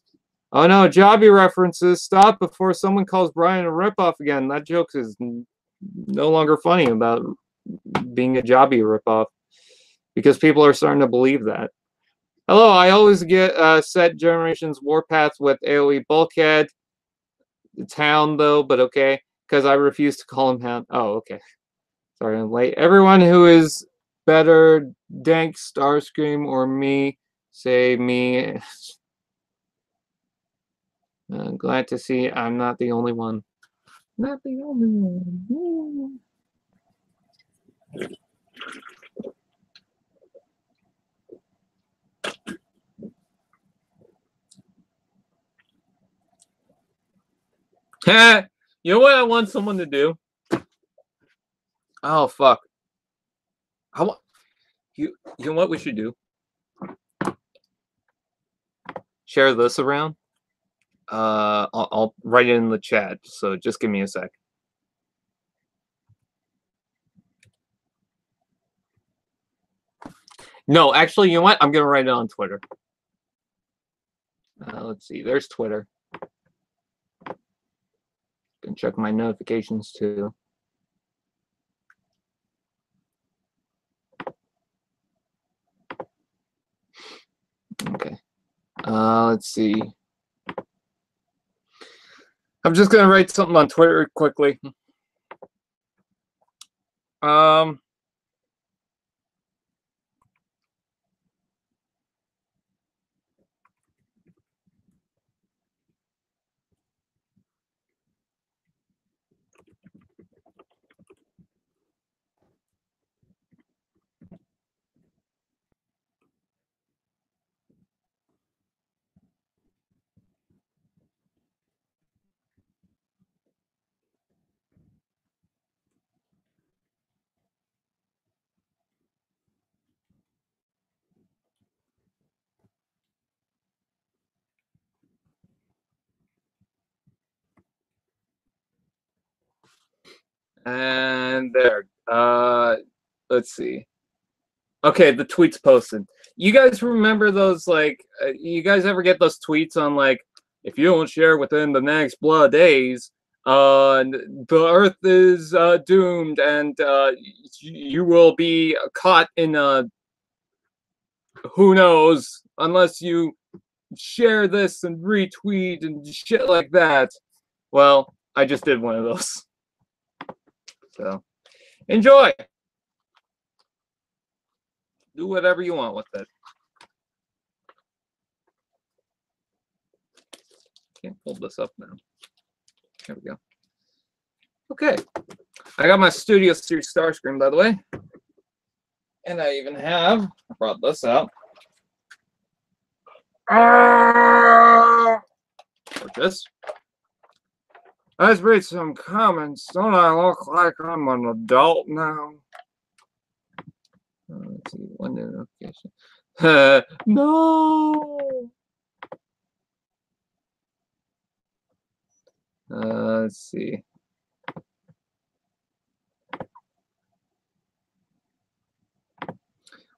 Oh no, jobby references. Stop before someone calls Brian a rip-off again. That joke is no longer funny about being a jobby rip-off because people are starting to believe that. Hello, I always get set Generations Warpath with AoE Bulkhead. It's Hound though, but okay, because I refuse to call him Hound. Oh, okay. Sorry, I'm late. Everyone who is better, Dank, Starscream, or me, say me. Glad to see I'm not the only one. Not the only one. You know what I want someone to do? Oh fuck! I want you. You know what we should do? Share this around. I'll write it in the chat. So just give me a sec. No, actually, you know what? I'm gonna write it on Twitter. Let's see. There's Twitter. Can check my notifications too. Okay. Let's see. I'm just gonna write something on Twitter quickly. And there. Let's see. Okay, the tweets posted. You guys remember those, like, you guys ever get those tweets on, like, if you don't share within the next blood days, the Earth is doomed, and you will be caught in who knows, unless you share this and retweet and shit like that. Well, I just did one of those. So, enjoy! Do whatever you want with it. Can't pull this up now. There we go. Okay. I got my Studio Series Starscream, by the way. And I even have, I brought this out. This. Let's read some comments. Don't I look like I'm an adult now? Let's see, one notification. No. Let's see.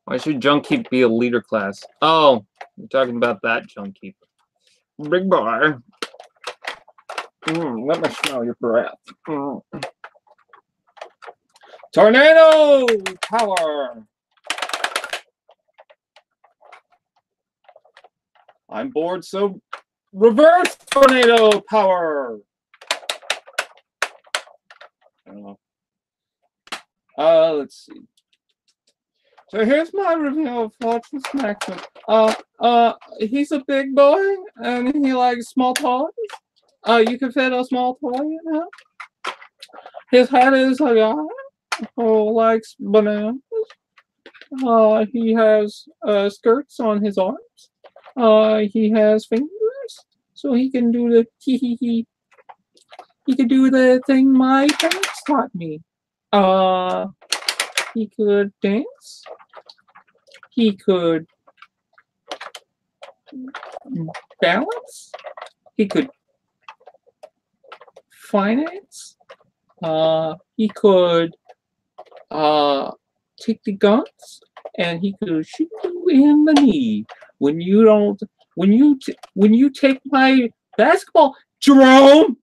Why should Junkkeep be a leader class? Oh, you're talking about that Junkkeep. Big boy. Let me smell your breath. Tornado power. I'm bored, so reverse tornado power. Let's see. So here's my review of Fortress Maximus. He's a big boy and he likes small toys. You can fit a small toy in him. His head is a guy who likes bananas. He has skirts on his arms. He has fingers, so he can do the he. He could do the thing my parents taught me. He could dance. He could balance. He could finance. He could take the guns, and he could shoot you in the knee when you don't. When you take my basketball, Jerome.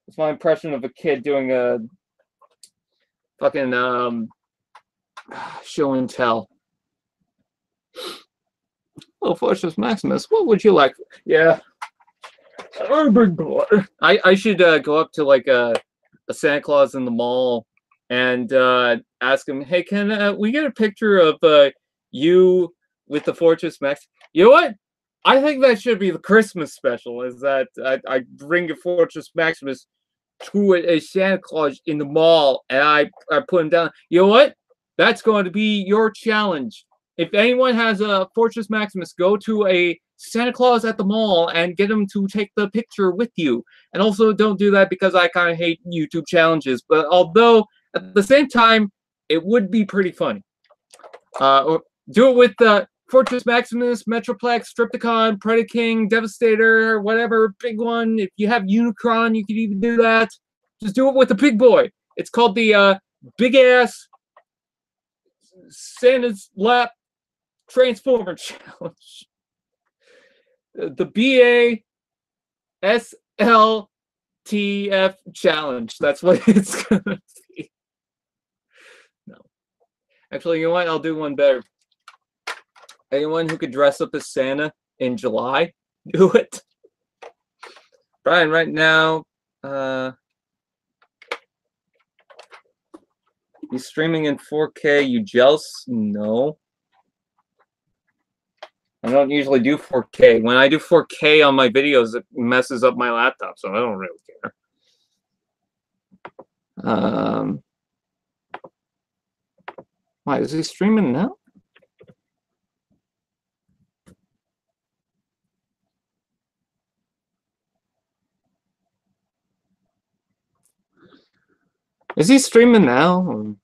It's my impression of a kid doing a fucking show and tell. Oh, Fortress Maximus, what would you like? Yeah. Oh, big boy. I should go up to like a Santa Claus in the mall and ask him, hey, can we get a picture of you with the Fortress Max? You know what? I think that should be the Christmas special, is that I bring a Fortress Maximus to a Santa Claus in the mall, and I put him down. You know what? That's going to be your challenge. If anyone has a Fortress Maximus, go to a Santa Claus at the mall and get him to take the picture with you. And also don't do that because I kind of hate YouTube challenges. But although, at the same time, it would be pretty funny. Or do it with the Fortress Maximus, Metroplex, Stripticon, Predaking, Devastator, whatever, big one. If you have Unicron, you could even do that. Just do it with the big boy. It's called the big-ass Santa's Lap Transformer Challenge. The BASLTF Challenge. That's what it's going to be. No. Actually, you know what? I'll do one better. Anyone who could dress up as Santa in July, do it. Brian, right now, he's streaming in 4K. You jealous? No. I don't usually do 4K. When I do 4K on my videos, it messes up my laptop, so I don't really care. Why, is he streaming now? Is he streaming now?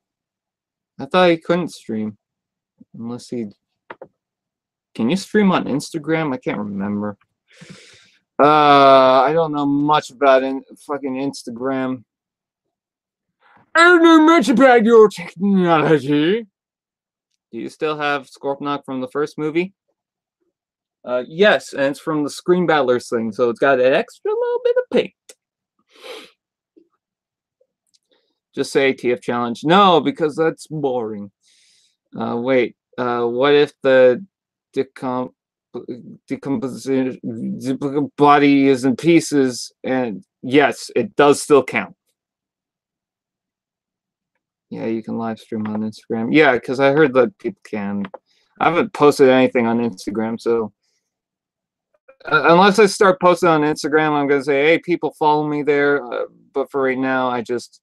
I thought he couldn't stream. Unless he... Can you stream on Instagram? I can't remember. I don't know much about fucking Instagram. I don't know much about your technology. Do you still have Scorponok from the first movie? Yes, and it's from the Screen Battlers thing, so it's got an extra little bit of paint. Just say TF challenge. No, because that's boring. Wait. What if the decomposition body is in pieces? And yes, it does still count. Yeah, you can live stream on Instagram. Yeah, because I heard that people can. I haven't posted anything on Instagram, so unless I start posting on Instagram, I'm gonna say, hey, people follow me there. But for right now, I just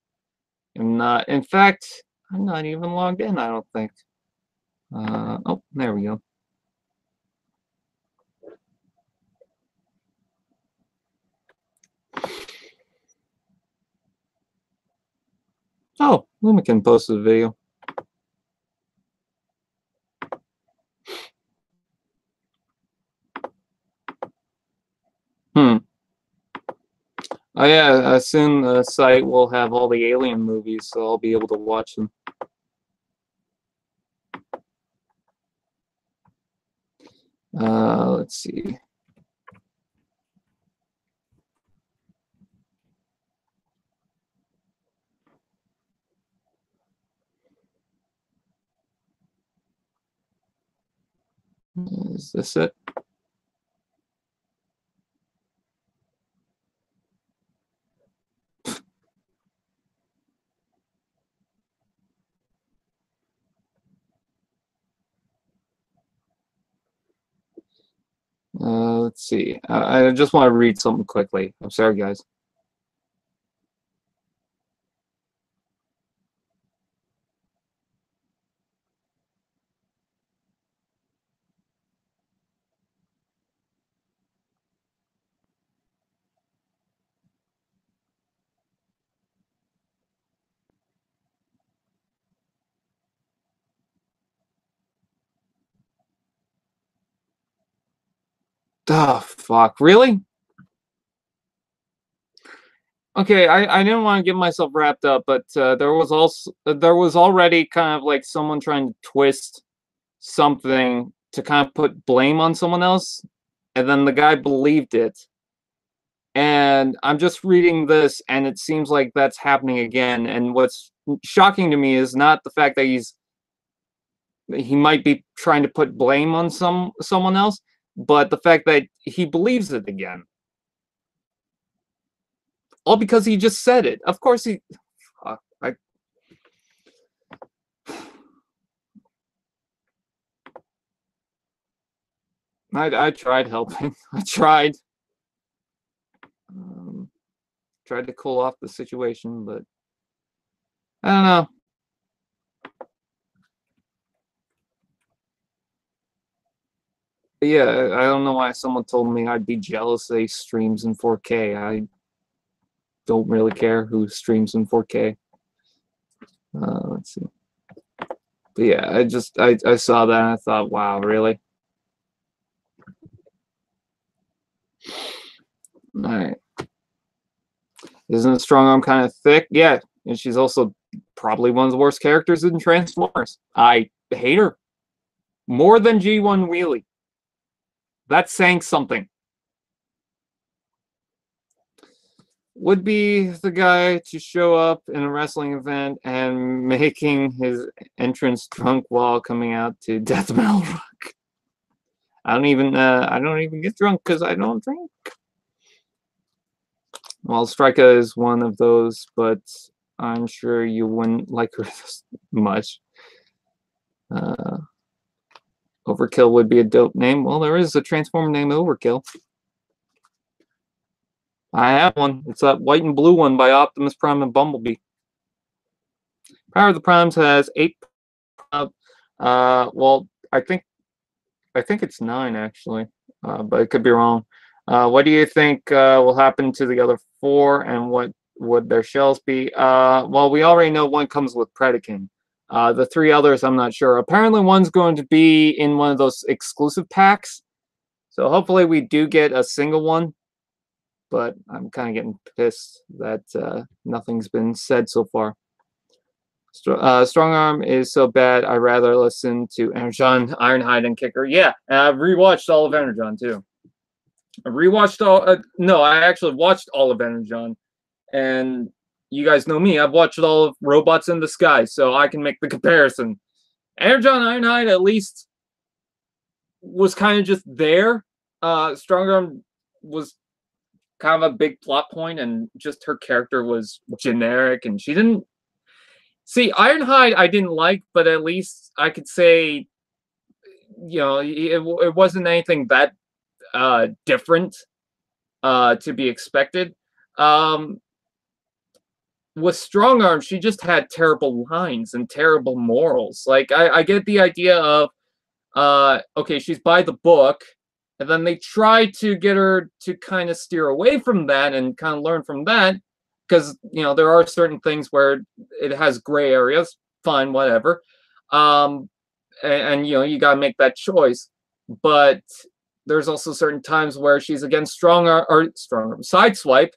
am not. In fact, I'm not even logged in, I don't think. Oh, there we go. Oh, Lumikin posted a video. Oh yeah, soon the site will have all the Alien movies, so I'll be able to watch them. Let's see. Is this it? Let's see. I just want to read something quickly. I'm sorry, guys. Oh, fuck. Really? Okay, I didn't want to get myself wrapped up, but there was already kind of like someone trying to twist something to kind of put blame on someone else, and then the guy believed it. And I'm just reading this, and it seems like that's happening again. And what's shocking to me is not the fact that he might be trying to put blame on someone else, but the fact that he believes it again. All because he just said it. Of course he... I tried helping. I tried. Tried to cool off the situation, but I don't know. But yeah, I don't know why someone told me I'd be jealous that he streams in 4K. I don't really care who streams in 4K. Let's see. But yeah, I saw that and I thought, wow, really? Alright. Isn't Strong Arm kind of thick? Yeah, and she's also probably one of the worst characters in Transformers. I hate her. More than G1 Wheelie. That's saying something. Would be the guy to show up in a wrestling event and making his entrance drunk while coming out to Death Metal Rock. I don't even get drunk because I don't drink. Well, Strika is one of those, but I'm sure you wouldn't like her this much. Overkill would be a dope name. Well, there is a Transformer named Overkill. I have one. It's that white and blue one by Optimus Prime and Bumblebee. Power of the Primes has 8. Well, I think it's 9 actually, but it could be wrong. What do you think will happen to the other 4, and what would their shells be? Well, we already know one comes with Predaking. The 3 others, I'm not sure. Apparently, one's going to be in one of those exclusive packs. So hopefully we do get a single one. But I'm kind of getting pissed that nothing's been said so far. Strong Arm is so bad, I'd rather listen to Energon, Ironhide, and Kicker. Yeah, and I've rewatched all of Energon, too. I rewatched all... no, I actually watched all of Energon. And you guys know me. I've watched all of Robots in the Sky, so I can make the comparison. Energon, Ironhide, at least, was kind of just there. Strong Arm was kind of a big plot point, and just her character was generic, and she didn't... See, Ironhide I didn't like, but at least I could say you know, it wasn't anything that different to be expected. With Strong Arm, she just had terrible lines and terrible morals. Like, I get the idea of, okay, she's by the book, and then they try to get her to kind of steer away from that and kind of learn from that, because, you know, there are certain things where it has gray areas. Fine, whatever. And you know, you gotta make that choice. But there's also certain times where she's against Strong Arm, or Strong Arm, Sideswipe,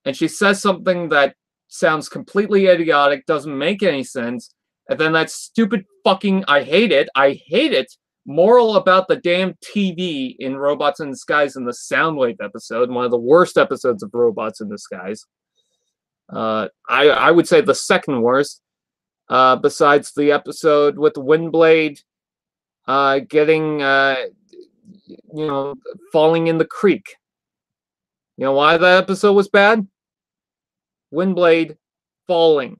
and she says something that sounds completely idiotic, doesn't make any sense, and then that stupid fucking I hate it moral about the damn TV in Robots in Disguise in the Soundwave episode, one of the worst episodes of Robots in Disguise. I would say the second worst, besides the episode with Windblade getting you know, falling in the creek. You know why that episode was bad? Windblade falling.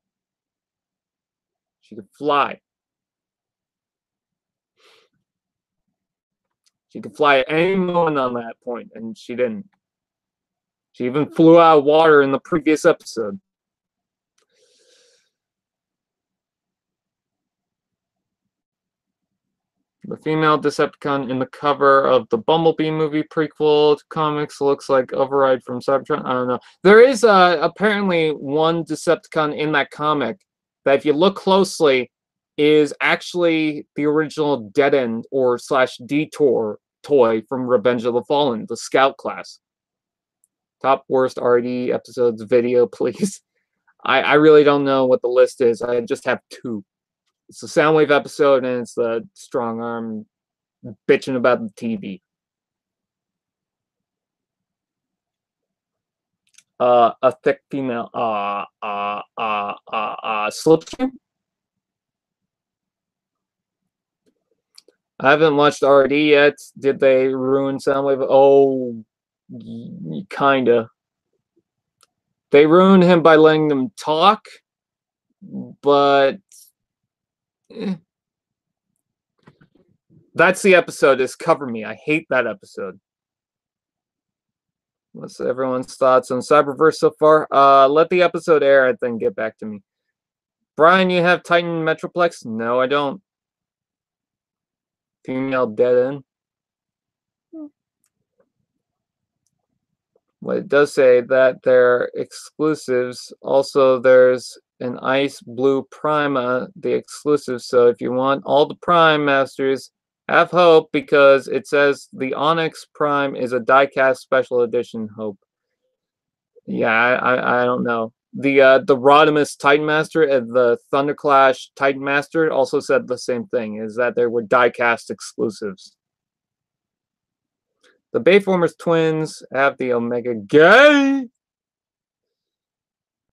She could fly. She could fly at any moment on that point, and she didn't. She even flew out of water in the previous episode. The female Decepticon in the cover of the Bumblebee movie prequel to comics looks like Override from Cybertron. I don't know. There is apparently one Decepticon in that comic that, if you look closely, is actually the original Dead End or / Detour toy from Revenge of the Fallen, the Scout class. Top worst RD episodes video, please. I really don't know what the list is. I just have 2. It's the Soundwave episode, and it's the Strong Arm bitching about the TV. A thick female. Slipstream? I haven't watched RD yet. Did they ruin Soundwave? Oh, kinda. They ruined him by letting them talk, but that's the episode, is Cover Me. I hate that episode. What's everyone's thoughts on Cyberverse so far? Let the episode air and then get back to me. Brian, you have Titan Metroplex? No, I don't. Female Dead End. Well, it does say that they're exclusives. Also, there's an Ice Blue Prima, the exclusive. So if you want all the Prime Masters, have hope, because it says the Onyx Prime is a diecast special edition. Hope. Yeah, I don't know. The Rodimus Titan Master and the Thunderclash Titan Master also said the same thing, is that they were diecast exclusives. The Bayformers twins have the Omega Gay.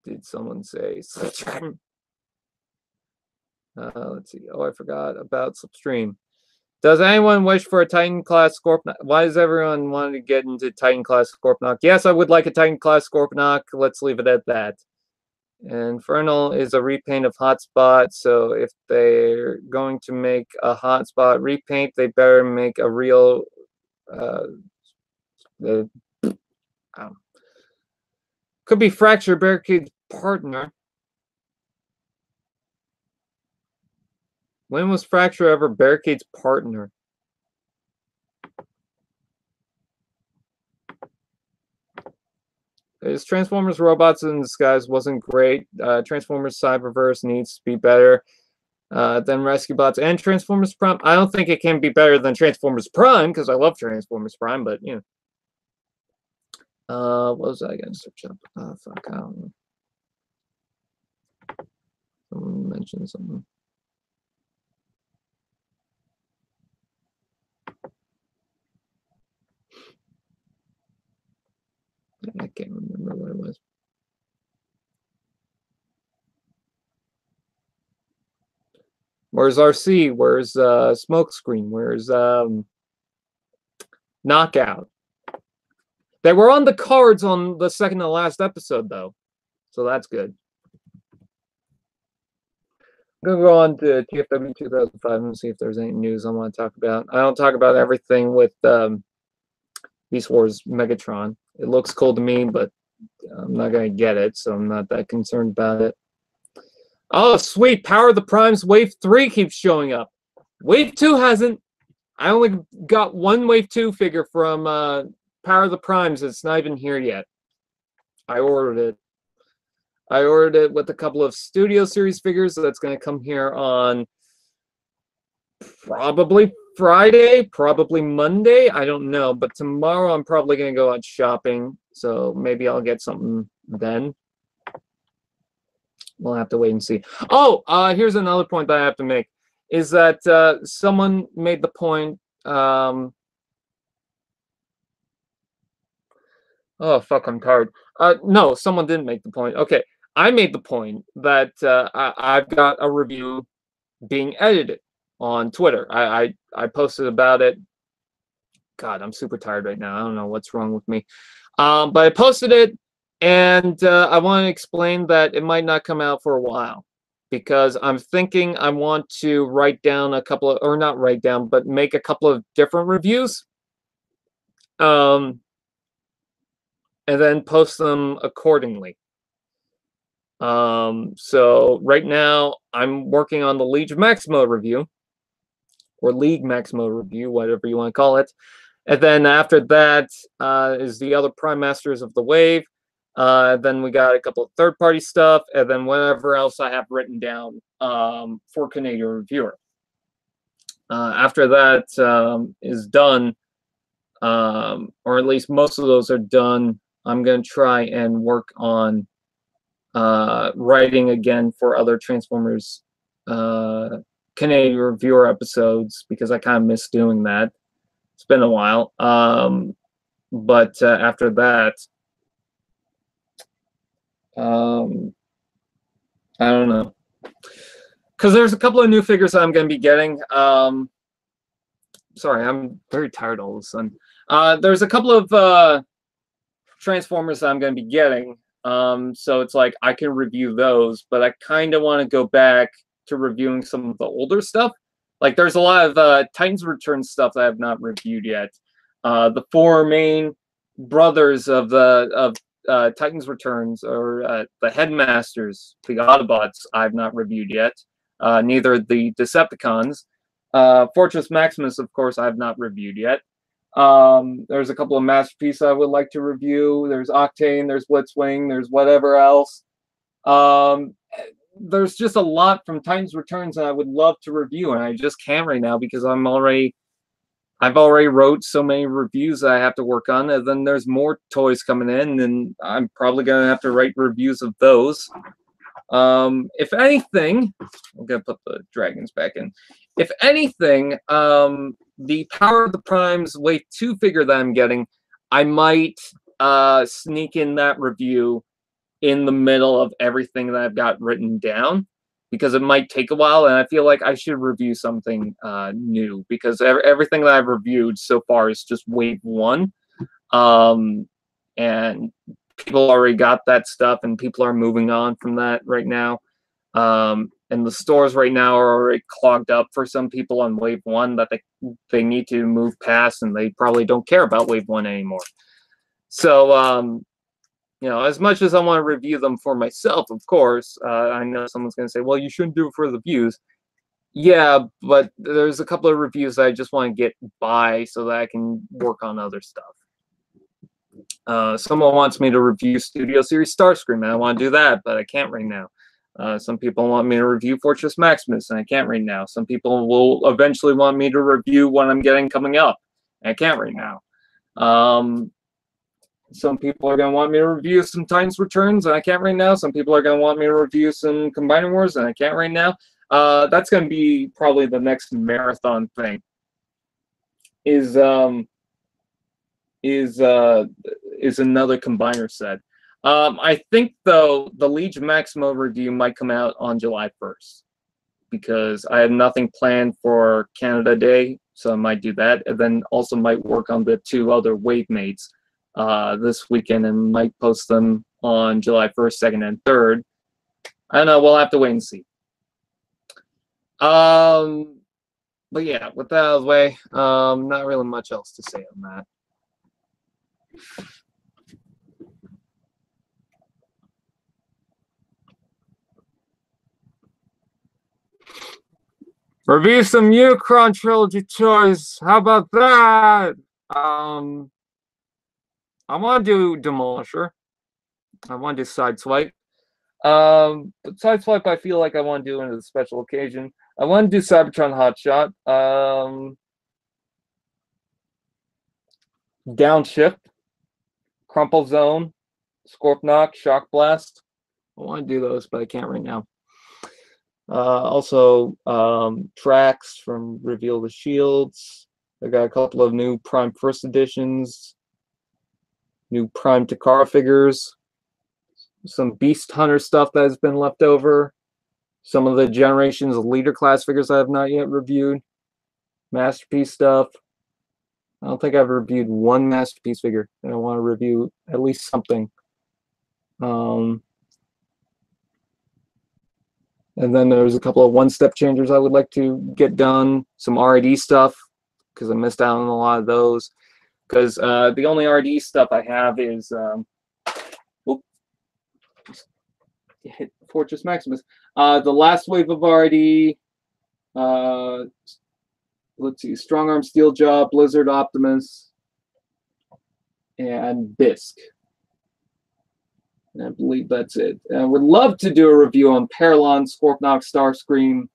Did someone say Slipstream? Let's see. Oh, I forgot about Slipstream. Does anyone wish for a Titan class Scorponok? Why does everyone want to get into Titan class Scorponok? Yes, I would like a Titan class Scorponok. Let's leave it at that. Infernal is a repaint of Hotspot, so if they're going to make a Hotspot repaint, they better make a real could be Fracture Barricade's partner. When was Fracture ever Barricade's partner? His Transformers Robots in Disguise wasn't great. Transformers Cyberverse needs to be better than Rescue Bots and Transformers Prime. I don't think it can be better than Transformers Prime, because I love Transformers Prime, but, you know. What was I going to search up? Oh, fuck, I don't know. Someone mentioned something. I can't remember what it was. Where's RC? Where's Smokescreen? Where's Knockout? They were on the cards on the second to last episode, though, so that's good. gonna go on to TFW 2005 and see if there's any news I want to talk about. I don't talk about everything with Beast Wars Megatron. It looks cool to me, but I'm not gonna get it, so I'm not that concerned about it. Oh, sweet! Power of the Primes Wave 3 keeps showing up. Wave 2 hasn't. I only got one Wave 2 figure from Power of the Primes. It's not even here yet. I ordered it. I ordered it with a couple of Studio Series figures, so that's going to come here on probably Friday, probably Monday. I don't know, but tomorrow I'm probably going to go out shopping, so maybe I'll get something then. We'll have to wait and see. Oh, here's another point that I have to make, is that someone made the point. Oh, fuck, I'm tired. No, someone didn't make the point. Okay, I made the point that I've got a review being edited on Twitter. I posted about it. God, I'm super tired right now. I don't know what's wrong with me. But I posted it, and I want to explain that it might not come out for a while, because I'm thinking I want to write down a couple of, or not write down, but make a couple of different reviews. And then post them accordingly. So right now I'm working on the League Maximo review, or League Maximo review, whatever you want to call it. And then after that is the other Prime Masters of the Wave. Then we got a couple of third-party stuff, and then whatever else I have written down for Canadian Reviewer. After that is done, or at least most of those are done, I'm going to try and work on writing again for other Transformers Canadian Reviewer episodes, because I kind of miss doing that. It's been a while. But after that, I don't know. Because there's a couple of new figures that I'm going to be getting. Sorry, I'm very tired all of a sudden. There's a couple of Transformers that I'm going to be getting. So it's like I can review those, but I kind of want to go back to reviewing some of the older stuff. Like there's a lot of Titans Return stuff that I have not reviewed yet. The four main brothers of Titans Returns, or the Headmasters, the Autobots, I've not reviewed yet. Neither the Decepticons. Fortress Maximus, of course, I've not reviewed yet. There's a couple of masterpieces I would like to review. There's Octane, there's Blitzwing, there's whatever else. There's just a lot from Titans Returns that I would love to review, and I just can't right now because I've already wrote so many reviews that I have to work on, and then there's more toys coming in, and I'm probably gonna have to write reviews of those. If anything, I'm gonna put the dragons back in. If anything, the Power of the Primes Wave 2 figure that I'm getting, I might sneak in that review in the middle of everything that I've got written down, because it might take a while, and I feel like I should review something new, because everything that I've reviewed so far is just Wave 1. And people already got that stuff, and people are moving on from that right now. And the stores right now are already clogged up for some people on Wave 1 that they need to move past, and they probably don't care about Wave 1 anymore. So, you know, as much as I want to review them for myself, of course, I know someone's going to say, well, you shouldn't do it for the views. Yeah, but there's a couple of reviews that I just want to get by so that I can work on other stuff. Someone wants me to review Studio Series Starscream, and I want to do that, but I can't right now. Some people want me to review Fortress Maximus, and I can't right now. Some people will eventually want me to review what I'm getting coming up, and I can't right now. Some people are going to want me to review some Titans Returns, and I can't right now. Some people are going to want me to review some Combining Wars, and I can't right now. That's going to be probably the next marathon thing. Is another Combiner set. I think, though, the Legion Maximo review might come out on July 1st, because I have nothing planned for Canada Day, so I might do that, and then also might work on the two other Wave Mates this weekend, and might post them on July 1st, 2nd, and 3rd. I don't know. We'll have to wait and see. But yeah, with that out of the way, not really much else to say on that. Review some Unicron trilogy toys. How about that? I want to do Demolisher. I want to do Sideswipe. But Sideswipe, I feel like I want to do it as a special occasion. I want to do Cybertron Hotshot. Downshift, Crumple Zone, Scorpknock, Shock Blast. I want to do those, but I can't right now. Also, tracks from Reveal the Shields. I got a couple of new Prime First Editions, new Prime Takara figures, some Beast Hunter stuff that has been left over, some of the Generations Leader class figures I have not yet reviewed, Masterpiece stuff. I don't think I've reviewed one Masterpiece figure, and I want to review at least something. And then there's a couple of one-step changers I would like to get done. Some RD stuff, because I missed out on a lot of those. Because the only RD stuff I have is... hit Fortress Maximus. The last wave of RD... let's see, Strong Arm Steel Jaw, Blizzard Optimus, and Bisque. And I believe that's it. I would love to do a review on Paralon, Scorpknock, Starscream,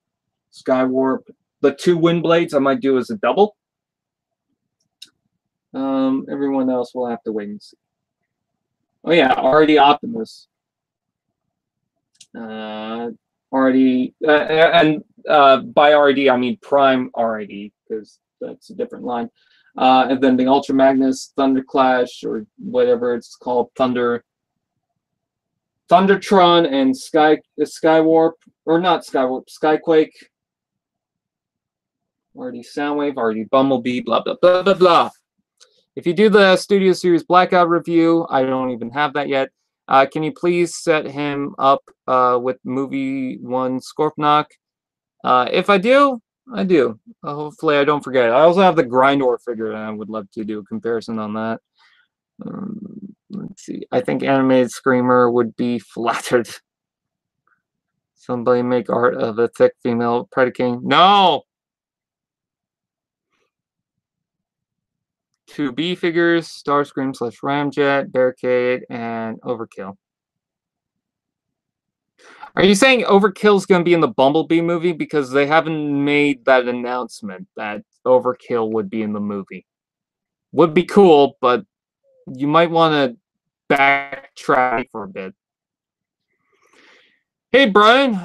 Skywarp. The two Windblades I might do as a double. Everyone else will have to wait and see. Oh yeah, RD Optimus. RD, and by RD I mean Prime RD, because that's a different line. And then the Ultra Magnus, Thunder Clash, or whatever it's called, Thundertron, and Skywarp, or not Skywarp, Skyquake, RD Soundwave, RD Bumblebee, blah, blah, blah, blah, blah. If you do the Studio Series Blackout review, I don't even have that yet. Can you please set him up with Movie 1 Scorpknock? If I do, I do. Hopefully I don't forget. I also have the Grindor figure, and I would love to do a comparison on that. Let's see. I think Animated Screamer would be flattered. Somebody make art of a thick female Predaking. No! 2B figures, Starscream / Ramjet, Barricade, and Overkill. Are you saying Overkill's going to be in the Bumblebee movie? Because they haven't made that announcement that Overkill would be in the movie. Would be cool, but you might want to backtrack for a bit. Hey, Brian,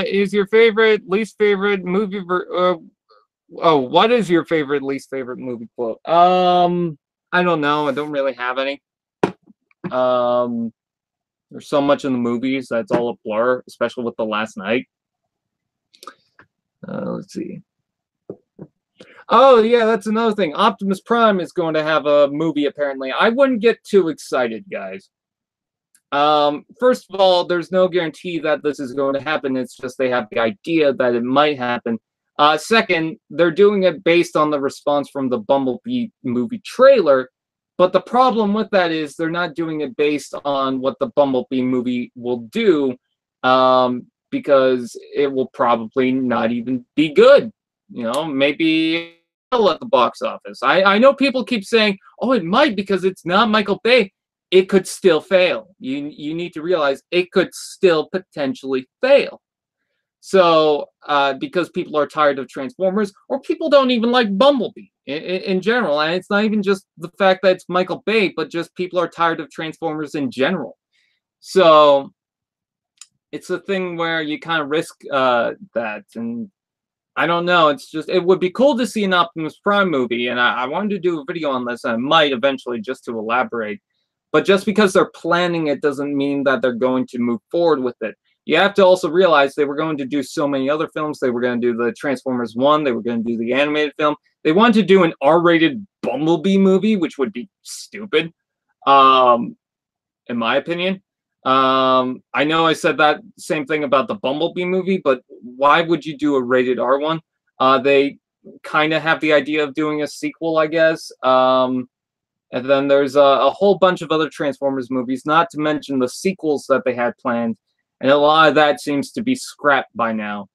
is your favorite, least favorite movie... what is your favorite, least favorite movie quote? I don't know. I don't really have any. There's so much in the movies that's all a blur, especially with The Last Night. Let's see. Oh, yeah, that's another thing. Optimus Prime is going to have a movie, apparently. I wouldn't get too excited, guys. First of all, there's no guarantee that this is going to happen. It's just they have the idea that it might happen. Second, they're doing it based on the response from the Bumblebee movie trailer. But the problem with that is they're not doing it based on what the Bumblebee movie will do, because it will probably not even be good. You know, maybe it'll at the box office. I know people keep saying, oh, it might because it's not Michael Bay. It could still fail. You need to realize it could still potentially fail. So, because people are tired of Transformers, or people don't even like Bumblebee in general. And it's not even just the fact that it's Michael Bay, but just people are tired of Transformers in general. So, it's a thing where you kind of risk that. And I don't know. It's just, it would be cool to see an Optimus Prime movie. And I wanted to do a video on this. And I might eventually, just to elaborate. But just because they're planning it doesn't mean that they're going to move forward with it. You have to also realize they were going to do so many other films. They were going to do the Transformers 1. They were going to do the animated film. They wanted to do an R-rated Bumblebee movie, which would be stupid, in my opinion. I know I said that same thing about the Bumblebee movie, but why would you do a rated R one? They kind of have the idea of doing a sequel, I guess. And then there's a whole bunch of other Transformers movies, not to mention the sequels that they had planned, and a lot of that seems to be scrapped by now.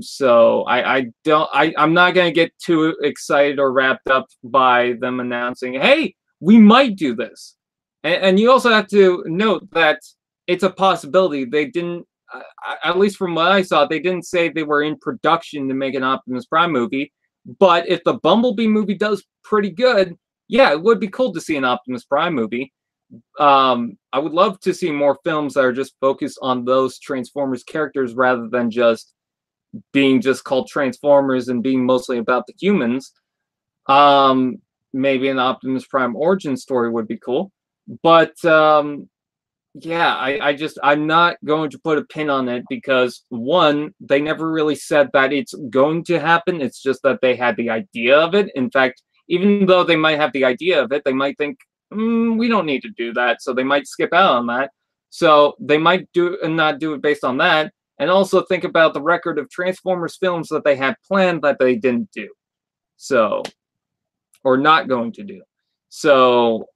So I'm not gonna get too excited or wrapped up by them announcing, hey, we might do this. And you also have to note that it's a possibility. They didn't, at least from what I saw, they didn't say they were in production to make an Optimus Prime movie. But if the Bumblebee movie does pretty good, yeah, it would be cool to see an Optimus Prime movie. I would love to see more films that are just focused on those Transformers characters rather than just being just called Transformers and being mostly about the humans. Maybe an Optimus Prime origin story would be cool. But yeah, I'm not going to put a pin on it because one, they never really said that it's going to happen. It's just that they had the idea of it. In fact, even though they might have the idea of it, they might think, we don't need to do that. So they might skip out on that. So they might do and not do it based on that. And also think about the record of Transformers films that they had planned that they didn't do. So, or not going to do. So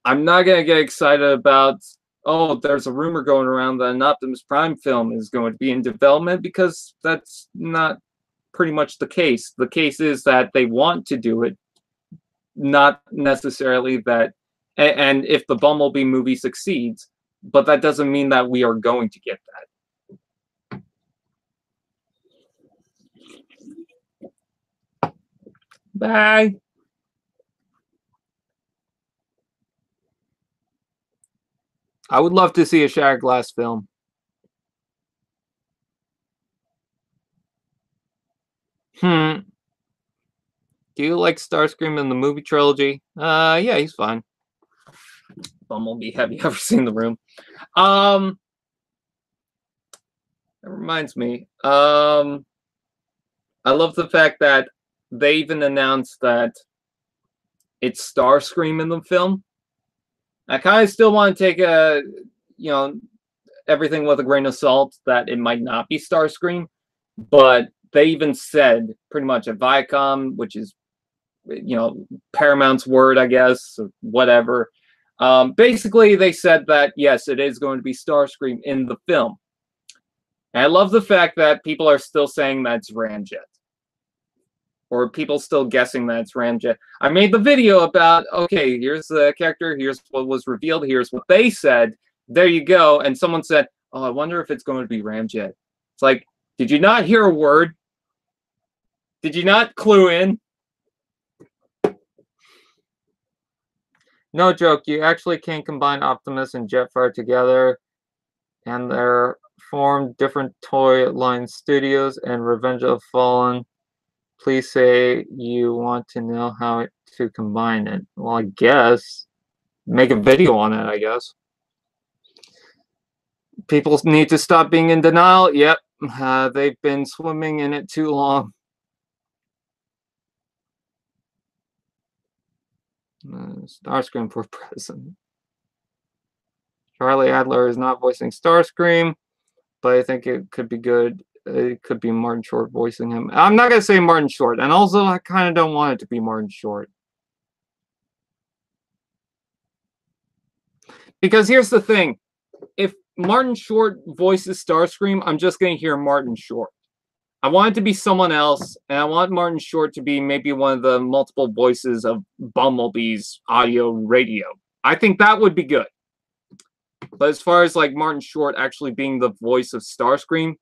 I'm not going to get excited about, oh, there's a rumor going around that an Optimus Prime film is going to be in development, because that's not pretty much the case. The case is that they want to do it, not necessarily that, and if the Bumblebee movie succeeds, but that doesn't mean that we are going to get that. Bye. I would love to see a Shattered Glass film. Do you like Starscream in the movie trilogy? Yeah, he's fine. Bumblebee, have you ever seen The Room? That reminds me. I love the fact that they even announced that it's Starscream in the film. I kind of still want to take everything with a grain of salt, that it might not be Starscream, but they even said pretty much at Viacom, which is, Paramount's word, I guess, or whatever. Basically, they said that, yes, it is going to be Starscream in the film. And I love the fact that people are still saying that's Ramjet. Or people still guessing that it's Ramjet. I made the video about, okay, here's the character, here's what was revealed, here's what they said. There you go. And someone said, oh, I wonder if it's going to be Ramjet. It's like, did you not hear a word? Did you not clue in? No joke, you actually can combine Optimus and Jetfire together, and they're formed different toy line studios and Revenge of the Fallen. Please say you want to know how to combine it. Well, I guess. Make a video on it, I guess. People need to stop being in denial. Yep, they've been swimming in it too long. Starscream for president. Charlie Adler is not voicing Starscream, but I think it could be good. It could be Martin Short voicing him. I'm not going to say Martin Short, and also I kind of don't want it to be Martin Short. Because here's the thing. If Martin Short voices Starscream, I'm just going to hear Martin Short. I want it to be someone else, and I want Martin Short to be maybe one of the multiple voices of Bumblebee's audio radio. I think that would be good. But as far as like Martin Short actually being the voice of Starscream,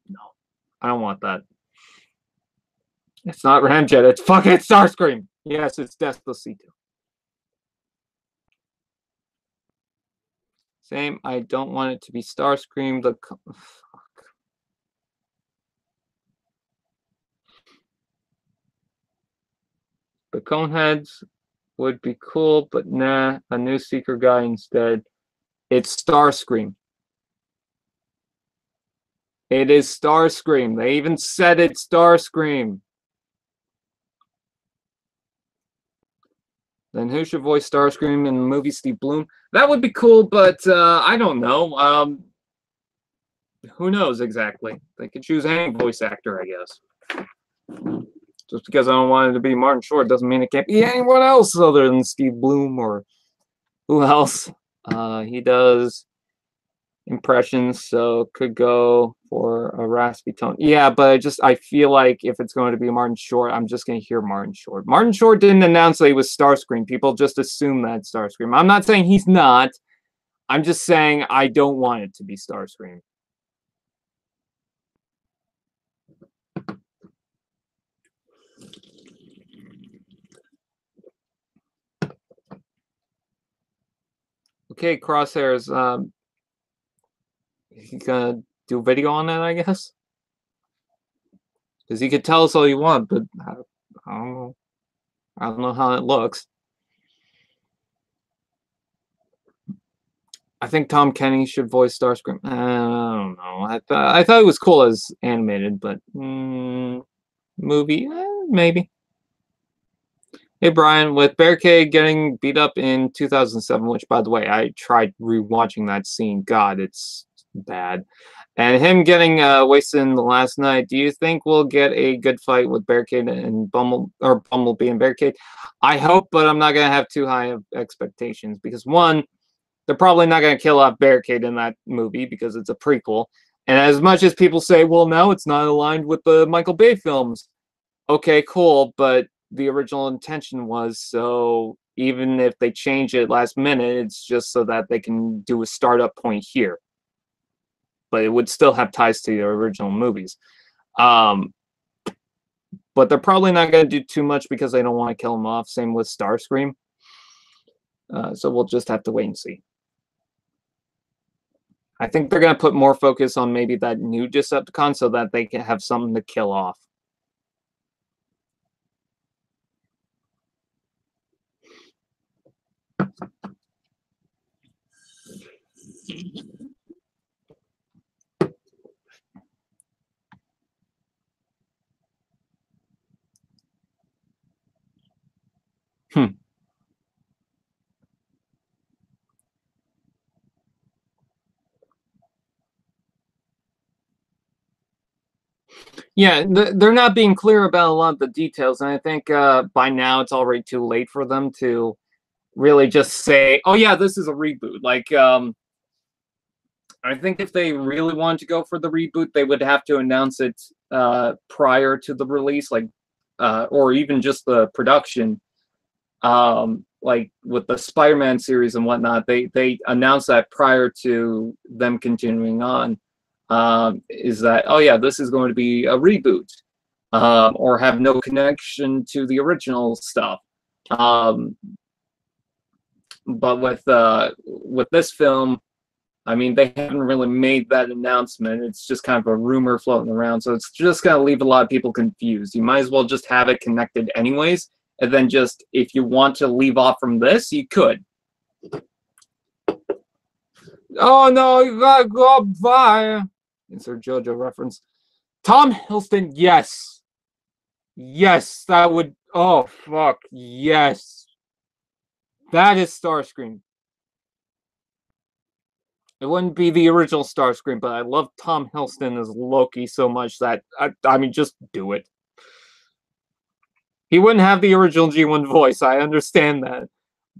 no, I don't want that. It's not Ramjet, it's fucking Starscream. Yes, it's Despacito. Same, I don't want it to be Starscream. The Coneheads would be cool, but nah, a new Seeker guy instead. It's Starscream. It is Starscream. They even said it's Starscream. Then who should voice Starscream in the movie? Steve Bloom. That would be cool, but I don't know. Who knows exactly? They could choose any voice actor, I guess. Just because I don't want it to be Martin Short doesn't mean it can't be anyone else other than Steve Bloom or who else. He does impressions, so could go for a raspy tone. Yeah, but I feel like if it's going to be Martin Short, I'm just going to hear Martin Short. Martin Short didn't announce that he was Starscream. People just assume that Starscream. I'm not saying he's not. I'm just saying I don't want it to be Starscream. Okay, Crosshairs. He's gonna do a video on that, I guess. Because you could tell us all you want, but I don't know. I don't know how it looks. I think Tom Kenny should voice Starscream. I don't know. I thought it was cool as animated, but movie, maybe. Hey Brian, with Barricade getting beat up in 2007, which by the way, I tried rewatching that scene. God, it's bad. And him getting wasted in the last night. Do you think we'll get a good fight with Barricade and Bumblebee and Barricade? I hope, but I'm not gonna have too high of expectations because one, they're probably not gonna kill off Barricade in that movie because it's a prequel. And as much as people say, well, no, it's not aligned with the Michael Bay films. Okay, cool, but the original intention was so even if they change it last minute, it's just so that they can do a startup point here. But it would still have ties to the original movies. But they're probably not going to do too much because they don't want to kill him off. Same with Starscream. So we'll just have to wait and see. I think they're going to put more focus on maybe that new Decepticon so that they can have something to kill off. Yeah, they're not being clear about a lot of the details, and I think by now it's already too late for them to really just say, "Oh yeah, this is a reboot." Like, I think if they really wanted to go for the reboot, they would have to announce it prior to the release, like, or even just the production. Like with the Spider-Man series and whatnot, they announced that prior to them continuing on. Is that, oh yeah, this is going to be a reboot, or have no connection to the original stuff. But with this film, I mean, they haven't really made that announcement. It's just kind of a rumor floating around, so it's just going to leave a lot of people confused. You might as well just have it connected anyways, and then just, if you want to leave off from this, you could. Oh no, you gotta go up fire. Insert JoJo reference. Tom Hiddleston, yes. Yes, that would, oh fuck, yes. That is Starscream. It wouldn't be the original Starscream, but I love Tom Hiddleston as Loki so much that, I mean, just do it. He wouldn't have the original G1 voice, I understand that.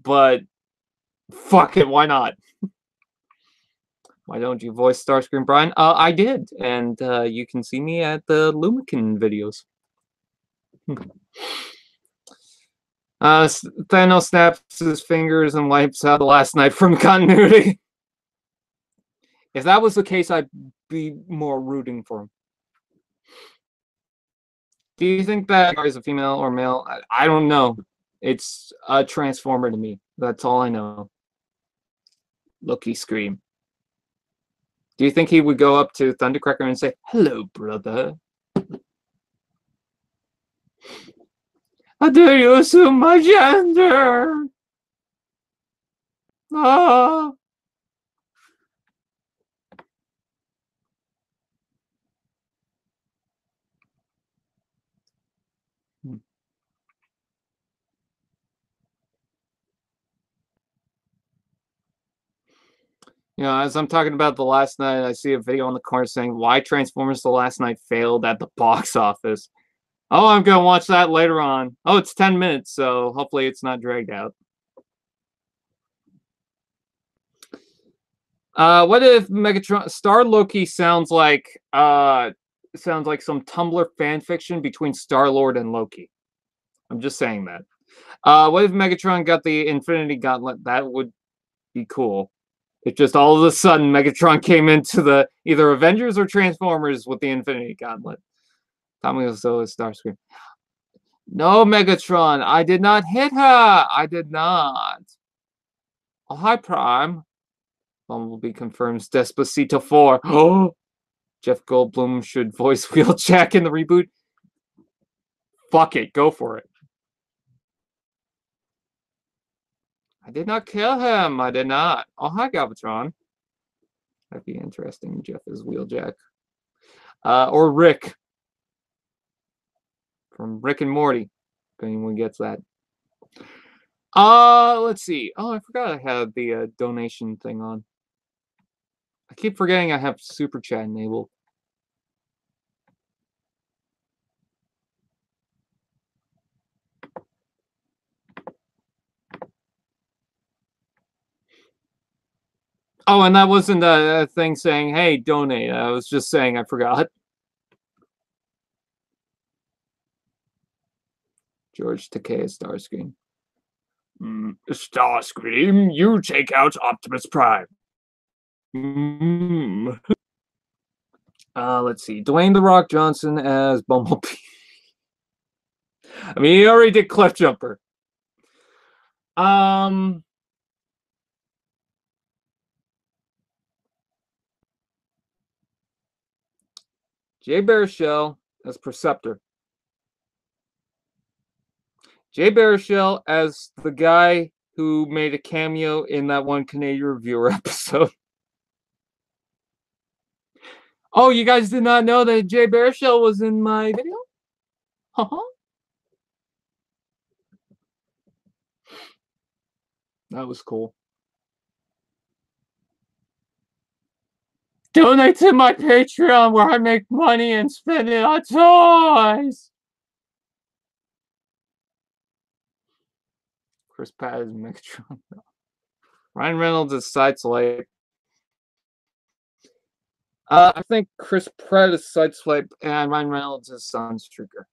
But, fuck it, why not? Why don't you voice Starscream, Brian? I did, and you can see me at the Lumikin videos. Thanos snaps his fingers and wipes out the last night from continuity. If that was the case, I'd be more rooting for him. Do you think that is a female or male? I don't know. It's a Transformer to me. That's all I know. Loki scream. Do you think he would go up to Thundercracker and say, "Hello, brother"? How dare you assume my gender? Ah. You know, as I'm talking about The Last Night, I see a video on the corner saying, why Transformers The Last Night failed at the box office. Oh, I'm going to watch that later on. Oh, it's 10 minutes, so hopefully it's not dragged out. What if Megatron Star Loki sounds like some Tumblr fan fiction between Star-Lord and Loki? I'm just saying that. What if Megatron got the Infinity Gauntlet? That would be cool. If just all of a sudden Megatron came into the either Avengers or Transformers with the Infinity Gauntlet. Tommy was so Starscream. No, Megatron, I did not hit her. I did not. Oh, hi, Prime. Bumblebee confirms Despacito 4. Oh, Jeff Goldblum should voice Wheeljack in the reboot. Fuck it, go for it. I did not kill him. I did not. Oh, hi, Galvatron. That'd be interesting. Jeff is Wheeljack. Or Rick. From Rick and Morty. If anyone gets that. Let's see. Oh, I forgot I had the donation thing on. I keep forgetting I have Super Chat enabled. Oh, and that wasn't a thing saying, hey, donate. I was just saying I forgot. George Takei, Starscream. Starscream, you take out Optimus Prime. Let's see. Dwayne "The Rock" Johnson as Bumblebee. I mean, he already did Cliff Jumper. Jay Baruchel as Perceptor. Jay Baruchel as the guy who made a cameo in that one Canadian Reviewer episode. Oh, you guys did not know that Jay Baruchel was in my video? That was cool. Donate to my Patreon where I make money and spend it on toys. Chris Pratt is Megatron. Ryan Reynolds is Sideswipe. I think Chris Pratt is Sideswipe and Ryan Reynolds is Sunstreaker.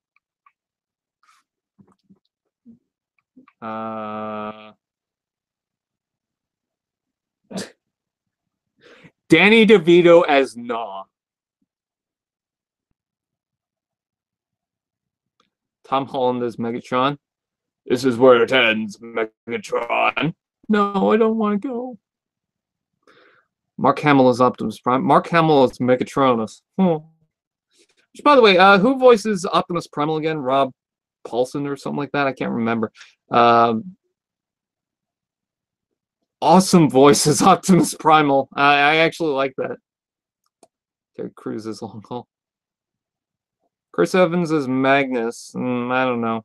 Danny DeVito as Gnaw. Tom Holland as Megatron. This is where it ends, Megatron. No, I don't want to go. Mark Hamill is Optimus Prime. Mark Hamill is Megatronus. Which, by the way, who voices Optimus Primal again? Rob Paulson or something like that? I can't remember. Awesome voice as Optimus Primal. I actually like that. Terry Crews is Long Haul. Chris Evans is Magnus. I don't know.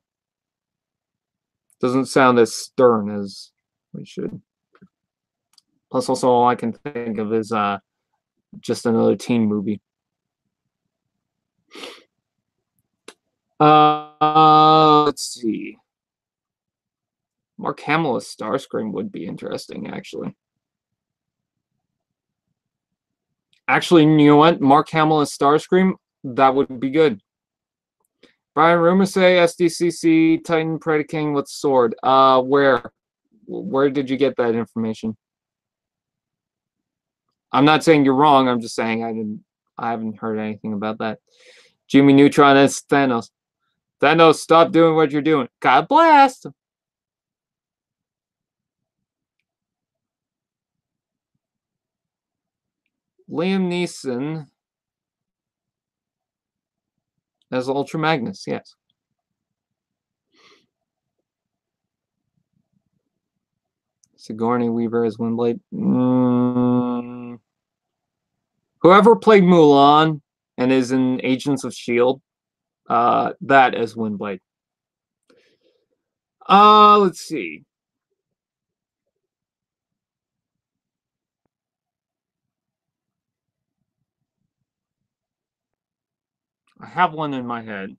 Doesn't sound as stern as we should. Plus, also, all I can think of is just another teen movie. Let's see. Mark Hamill as Starscream would be interesting, actually. Actually, you know what? Mark Hamill as Starscream, that would be good. Brian Rumors say SDCC Titan Predaking with sword. Where did you get that information? I'm not saying you're wrong. I'm just saying I haven't heard anything about that. Jimmy Neutron as Thanos. Thanos, stop doing what you're doing. God blast. Liam Neeson as Ultra Magnus, yes. Sigourney Weaver as Windblade. Whoever played Mulan and is in Agents of S.H.I.E.L.D., that as Windblade. Let's see. I have one in my head.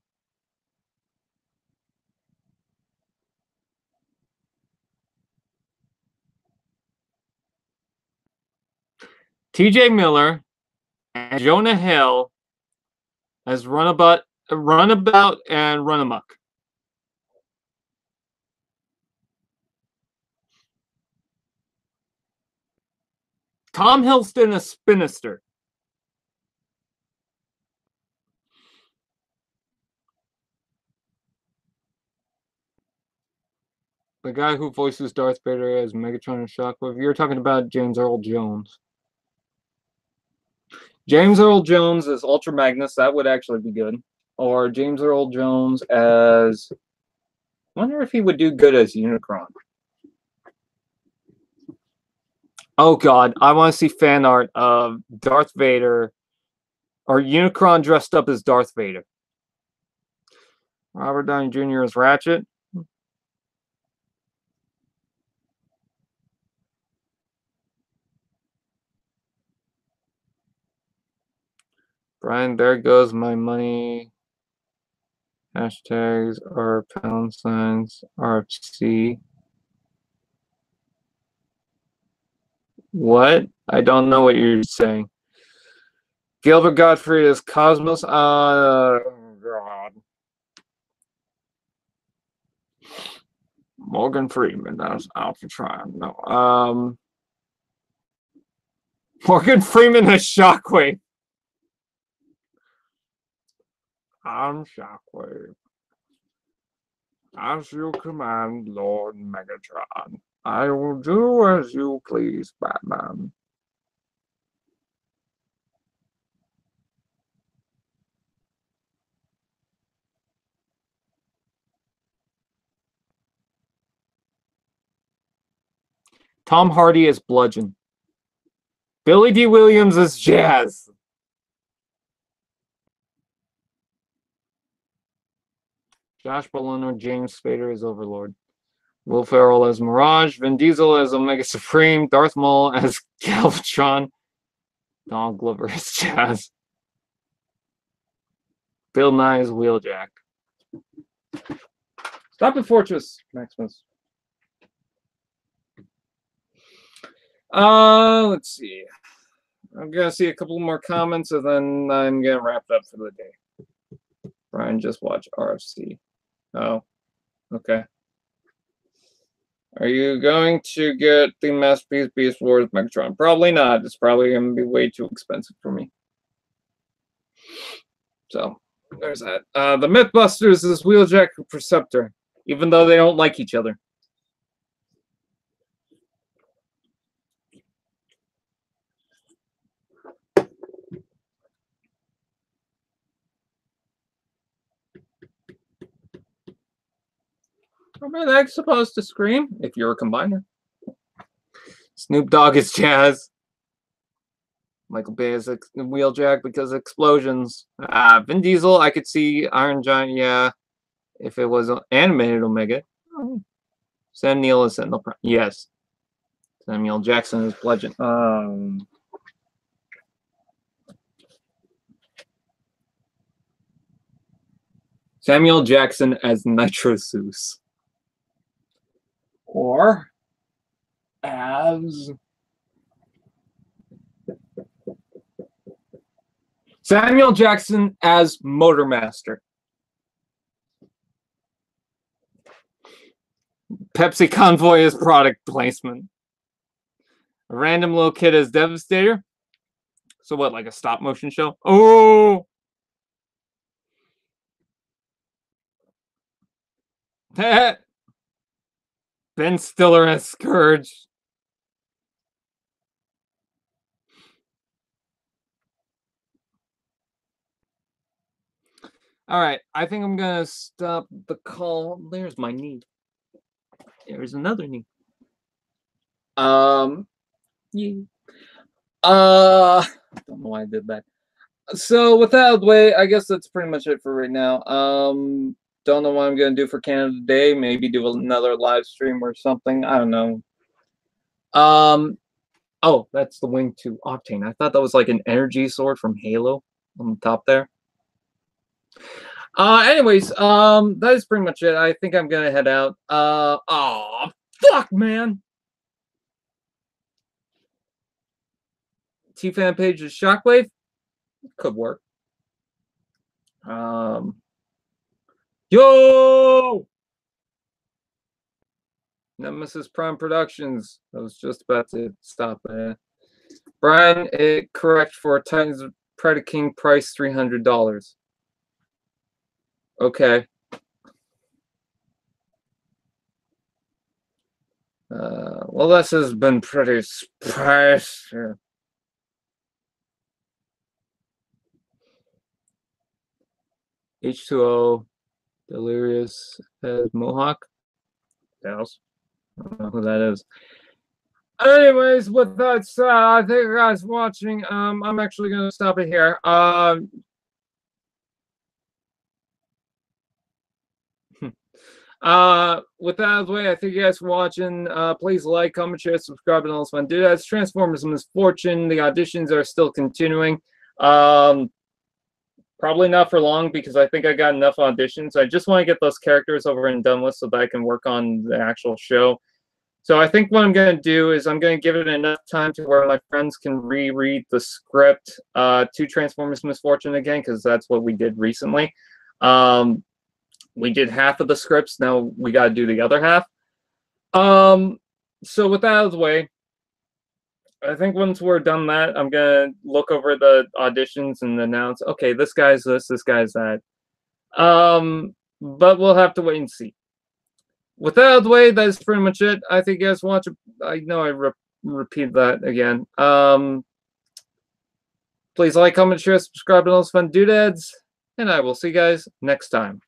T.J. Miller and Jonah Hill as Runabout and Run Amok. Tom Hiddleston as Spinister. The guy who voices Darth Vader as Megatron and Shockwave. You're talking about James Earl Jones. James Earl Jones as Ultra Magnus. That would actually be good. Or James Earl Jones as... I wonder if he would do good as Unicron. Oh god, I want to see fan art of Darth Vader or Unicron dressed up as Darth Vader. Robert Downey Jr. as Ratchet. Brian, there goes my money. Hashtags or pound signs RFC. What? I don't know what you're saying. Gilbert Gottfried as Cosmos. Oh god. Morgan Freeman as Alpha Prime. No. Morgan Freeman as Shockwave. I'm Shockwave. As you command, Lord Megatron. I will do as you please, Batman. Tom Hardy as Bludgeon. Billy D. Williams as Jazz. Josh Brolin or James Spader as Overlord. Will Ferrell as Mirage. Vin Diesel as Omega Supreme. Darth Maul as Galvatron. Donald Glover as Jazz. Bill Nye as Wheeljack. Stop at Fortress, Maximus. Let's see. I'm gonna see a couple more comments and then I'm gonna wrap it up for the day. Brian just watched RFC. Oh, okay. Are you going to get the Masterpiece Beast Wars Megatron? Probably not. It's probably going to be way too expensive for me. So, there's that. The Mythbusters is Wheeljack and Perceptor, even though they don't like each other. Am I supposed to scream if you're a combiner? Snoop Dogg is Jazz. Michael Bay is Wheeljack because of explosions. Vin Diesel, I could see Iron Giant, yeah, if it was animated Omega. Oh. Sam Neill is Sentinel Prime. Yes. Samuel Jackson is Bludgeon. Samuel Jackson as Nitro Zeus. Or as Samuel Jackson as Motormaster. Pepsi Convoy as product placement. A random little kid as Devastator. So what, like a stop motion show? Oh! Ben Stiller as Scourge. All right, I think I'm gonna stop the call. There's my knee. There's another knee. Yeah. I don't know why I did that. So with that out of the way, I guess that's pretty much it for right now. Don't know what I'm gonna do for Canada Day. Maybe do another live stream or something. I don't know. Oh, that's the wing to Octane. I thought that was like an energy sword from Halo on the top there. Anyways, that is pretty much it. I think I'm gonna head out. Oh, fuck, man. T-fan page is Shockwave. Could work. Yo! Nemesis Prime Productions. I was just about to stop there. Brian, correct for Titans Predaking price $300. Okay. Well, this has been pretty spicy. H2O, Delirious, Mohawk. Else. I don't know who that is. Anyways, with that said, thank you guys for watching. I'm actually gonna stop it here. With that out of the way, I thank you guys for watching. Please like, comment, share, subscribe, and all this fun. Do that. It's Transformers Misfortune. The auditions are still continuing. Probably not for long because I think I got enough auditions. I just want to get those characters over and done with so that I can work on the actual show. So I think what I'm going to do is I'm going to give it enough time to where my friends can reread the script to Transformers Misfortune again, because that's what we did recently. We did half of the scripts. Now we got to do the other half. So with that out of the way, I think once we're done that, I'm going to look over the auditions and announce, okay, this guy's this guy's that. But we'll have to wait and see. With that out of the way, that's pretty much it. I think you guys watch it. I know I repeat that again. Please like, comment, share, subscribe, and all those fun doodads. And I will see you guys next time.